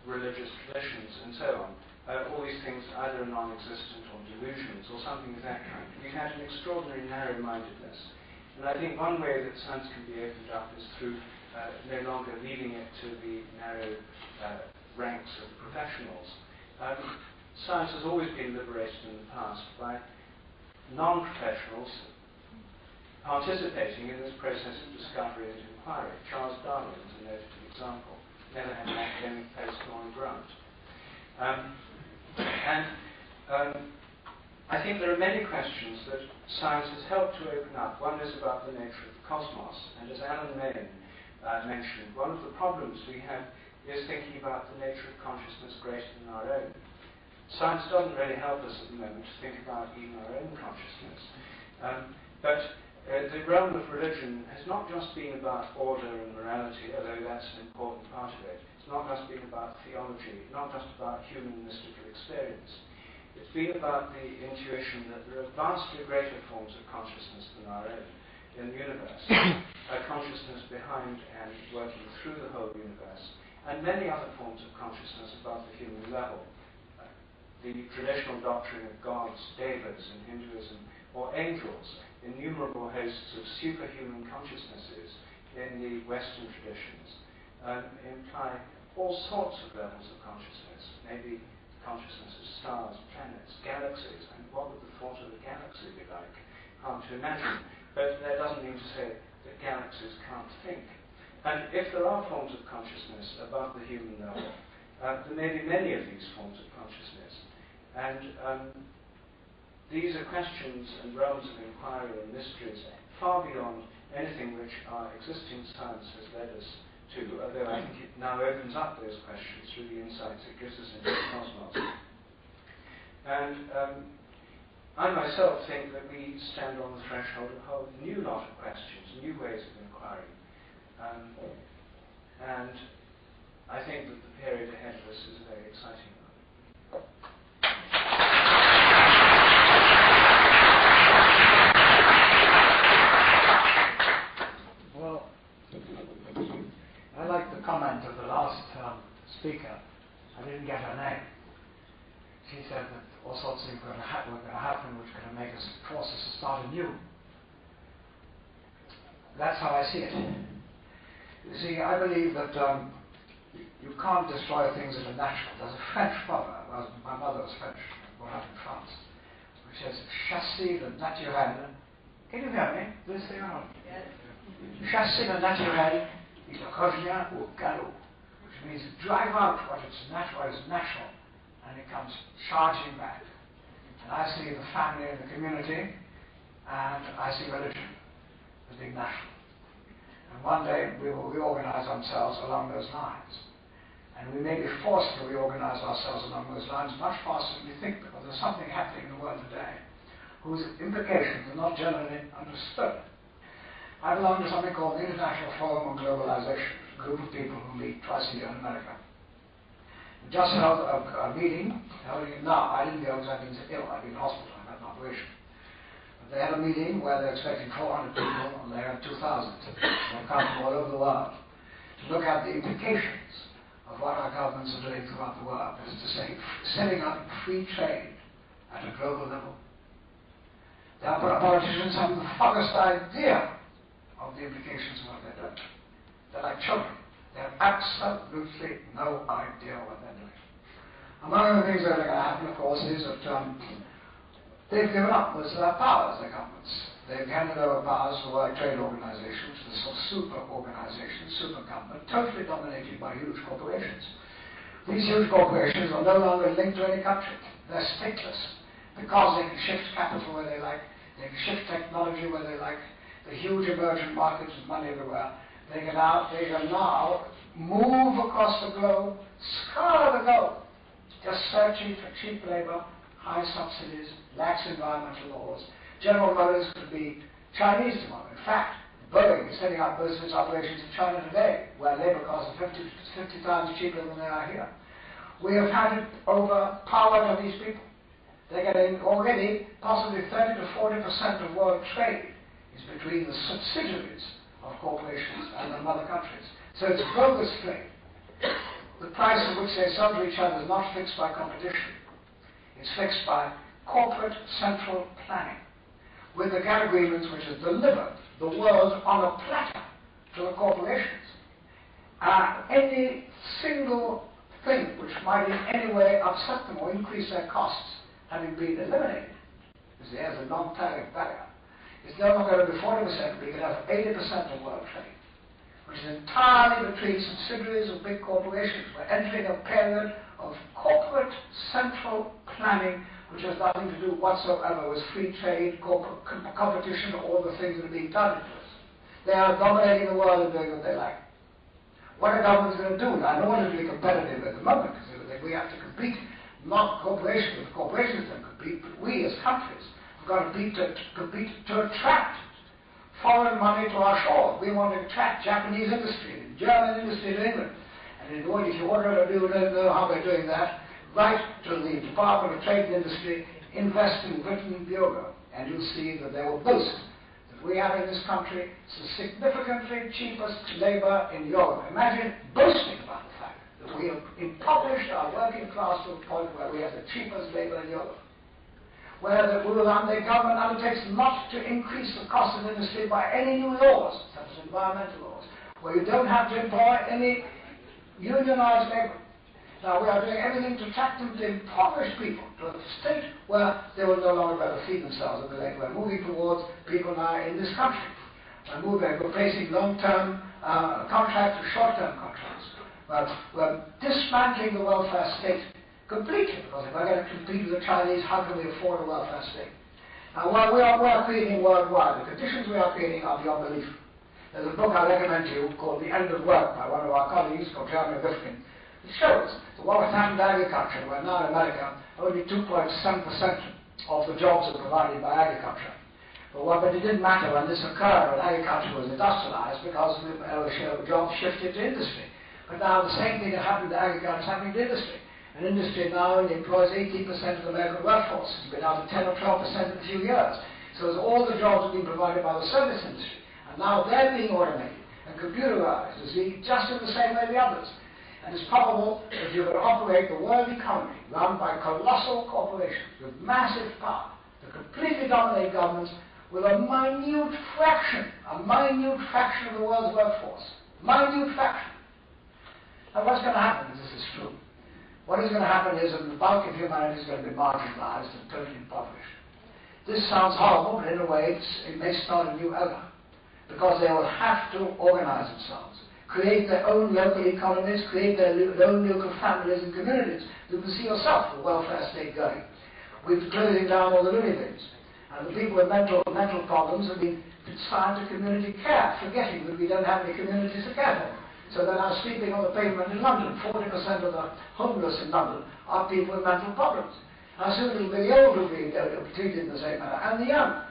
religious traditions, and so on, all these things either are non-existent or delusions or something of that kind. We had an extraordinary narrow-mindedness. And I think one way that science can be opened up is through no longer leaving it to the narrow ranks of professionals. Science has always been liberated in the past by non-professionals participating in this process of discovery and inquiry. Charles Darwin is a noted example. Never had an academic post nor a grant. I think there are many questions that science has helped to open up. One is about the nature of the cosmos, and as Alan Main mentioned, one of the problems we have is thinking about the nature of consciousness greater than our own. Science doesn't really help us at the moment to think about even our own consciousness. But the realm of religion has not just been about order and morality, although that's an important part of it. It's not just been about theology, not just about human mystical experience. It's been about the intuition that there are vastly greater forms of consciousness than our own in the universe. A consciousness behind and working through the whole universe, and many other forms of consciousness above the human level. The traditional doctrine of gods, devas in Hinduism, or angels, innumerable hosts of superhuman consciousnesses in the Western traditions, imply all sorts of levels of consciousness. Maybe consciousness of stars, planets, galaxies, and what would the thought of a galaxy be like? Hard to imagine. But that doesn't mean to say that galaxies can't think. And if there are forms of consciousness above the human level, there may be many of these forms of consciousness. And these are questions and realms of inquiry and mysteries far beyond anything which our existing science has led us to, although I think it now opens up those questions through the insights it gives us into the cosmos. And I myself think that we stand on the threshold of a whole new lot of questions, new ways of inquiry. And I think that the period ahead of us is a very exciting one. Well, I like the comment of the last speaker. I didn't get her name. She said that all sorts of things were going to happen which are going to make us force us to start anew. That's how I see it. You see, I believe that you can't destroy things that are natural. There's a French proverb. My mother was French, born out in France, which says, chasser le naturel. Can you hear me? This thing on? Yes. Chasser le naturel, il revient au galop, which means drive out what is natural, and it comes charging back. And I see the family and the community, and I see religion as being natural. And one day we will reorganize ourselves along those lines. And we may be forced to reorganize ourselves along those lines much faster than we think, because there's something happening in the world today whose implications are not generally understood. I belong to something called the International Forum on Globalization, a group of people who meet twice a year in America. We just held a meeting. Now, I didn't go because I've been ill. I've been in hospital. I've had an operation. But they had a meeting where they're expecting 400 people, and they had 2,000. They've come from all over the world to look at the implications of what our governments are doing throughout the world. That is to say, setting up free trade at a global level. The politicians have the foggiest idea of the implications of what they're doing. They're like children. They have absolutely no idea what they're doing. And one of the things that are going to happen, of course, is that they've given up most of their powers, their governments. They've handed over powers to the World Trade Organization, which is a sort of super organization, super government, totally dominated by huge corporations. These huge corporations are no longer linked to any country. They're stateless, because they can shift capital where they like, they can shift technology where they like, the huge emerging markets with money everywhere. They can now move across the globe, scour the globe, just searching for cheap labor, high subsidies, lax environmental laws. General Motors could be Chinese tomorrow. In fact, Boeing is setting up most of its operations in China today, where labor costs are 50 times cheaper than they are here. We have handed over power to these people. They're getting already possibly 30 to 40% of world trade is between the subsidiaries of corporations and the mother countries. So it's bogus trade. the price at which they sell to each other is not fixed by competition. It's fixed by corporate central planning, with the GATT agreements which have delivered the world on a platter to the corporations. Any single thing which might in any way upset them or increase their costs having been eliminated, because there's a non-tariff barrier, it's no longer going to be 40%, but you can have 80% of world trade, which is entirely between subsidiaries of big corporations. We're entering a period of corporate central planning which has nothing to do whatsoever with free trade, corporate competition, or all the things that are being done to us. They are dominating the world and doing what they like. What are governments going to do? Now, no one is really competitive at the moment, because we have to compete, not corporations, with corporations don't compete, but we as countries have got to compete to attract foreign money to our shores. We want to attract Japanese industry, German industry to England. And if you want to do, don't know how they're doing that, write to the Department of Trade and Industry, invest in Britain Bureau, and you'll see that they will boast that we have in this country the significantly cheapest labour in Europe. Imagine boasting about the fact that we have impoverished our working class to a point where we have the cheapest labour in Europe, where the government undertakes not to increase the cost of industry by any new laws, such as environmental laws, where you don't have to employ any unionized labour. Now, we are doing everything to attract them to impoverish people to a state where they will no longer be able to feed themselves. We're moving towards people now in this country. We're replacing long-term contracts with short-term contracts. We're dismantling the welfare state completely, because if we're going to compete with the Chinese, how can we afford a welfare state? Now, what we are creating worldwide, the conditions we are creating are beyond belief. There's a book I recommend to you called The End of Work by one of our colleagues called Jeremy Rifkin. It shows that what has happened to agriculture, where now in America only 2.7% of the jobs are provided by agriculture. But it didn't matter when this occurred, when agriculture was industrialized, because the jobs shifted to industry. But now the same thing that happened to agriculture is happening to industry. And industry now only employs 18% of the American workforce. It's been down to 10 or 12% in a few years. So as all the jobs have been provided by the service industry. And now they're being automated and computerized, just in the same way the others. And it's probable that you will operate the world economy run by colossal corporations with massive power to completely dominate governments with a minute fraction of the world's workforce. Minute fraction. Now what's going to happen if this is true? What is going to happen is that the bulk of humanity is going to be marginalized and totally impoverished. This sounds horrible, but in a way it may start a new era, because they will have to organize themselves, create their own local economies, create their own local families and communities. You can see yourself the welfare state going. We're closing down all the loony bins. And the people with mental problems have been consigned to community care, forgetting that we don't have any communities to care for. So they're now sleeping on the pavement in London. 40% of the homeless in London are people with mental problems. Now soon it'll be the old who will be treated in the same manner, and the young.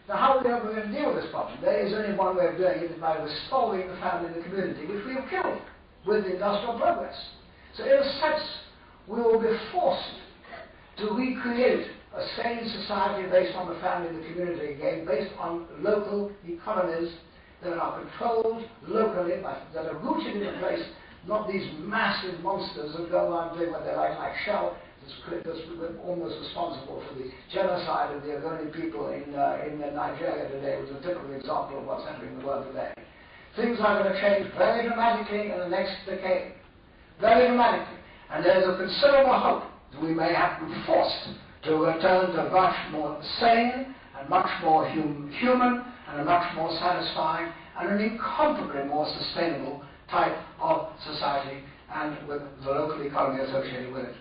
Now how are we going to deal with this problem? There is only one way of doing it, is by restoring the family and the community, which we have killed with industrial progress. So in a sense, we will be forced to recreate a sane society based on the family and the community again, based on local economies that are controlled locally, that are rooted in a place, not these massive monsters that go around doing what they like Shell, that's almost responsible for the genocide of the Ogoni people in Nigeria today, which is a typical example of what's happening in the world today. Things are going to change very dramatically in the next decade. Very dramatically. And there's a considerable hope that we may have to be forced to return to a much more sane and much more human and a much more satisfying and an incomparably more sustainable type of society, and with the local economy associated with it.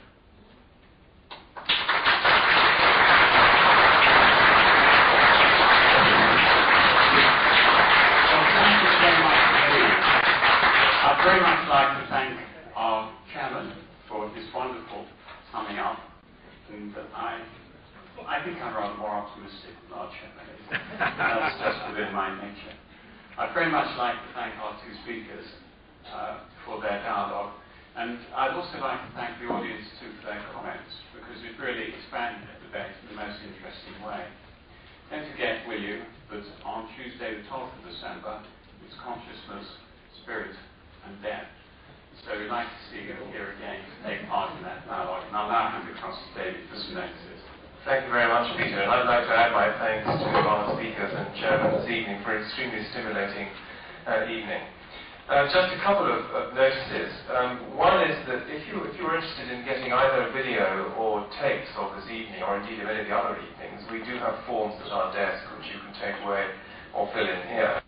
I'd very much like to thank our chairman for his wonderful summing up, and I think I'm rather more optimistic than our chairman is. That's just within my nature. I'd very much like to thank our two speakers for their dialogue, and I'd also like to thank the audience too for their comments, because it really expanded the debate in the most interesting way. Don't forget, will you, that on Tuesday the 12th of December, it's Consciousness, Spirit and Death. So we'd like to see you here my thanks to our speakers and chairman this evening for an extremely stimulating evening. Just a couple of notices. One is that if you're interested in getting either a video or tapes of this evening, or indeed of any of the other evenings, we do have forms at our desk which you can take away or fill in here.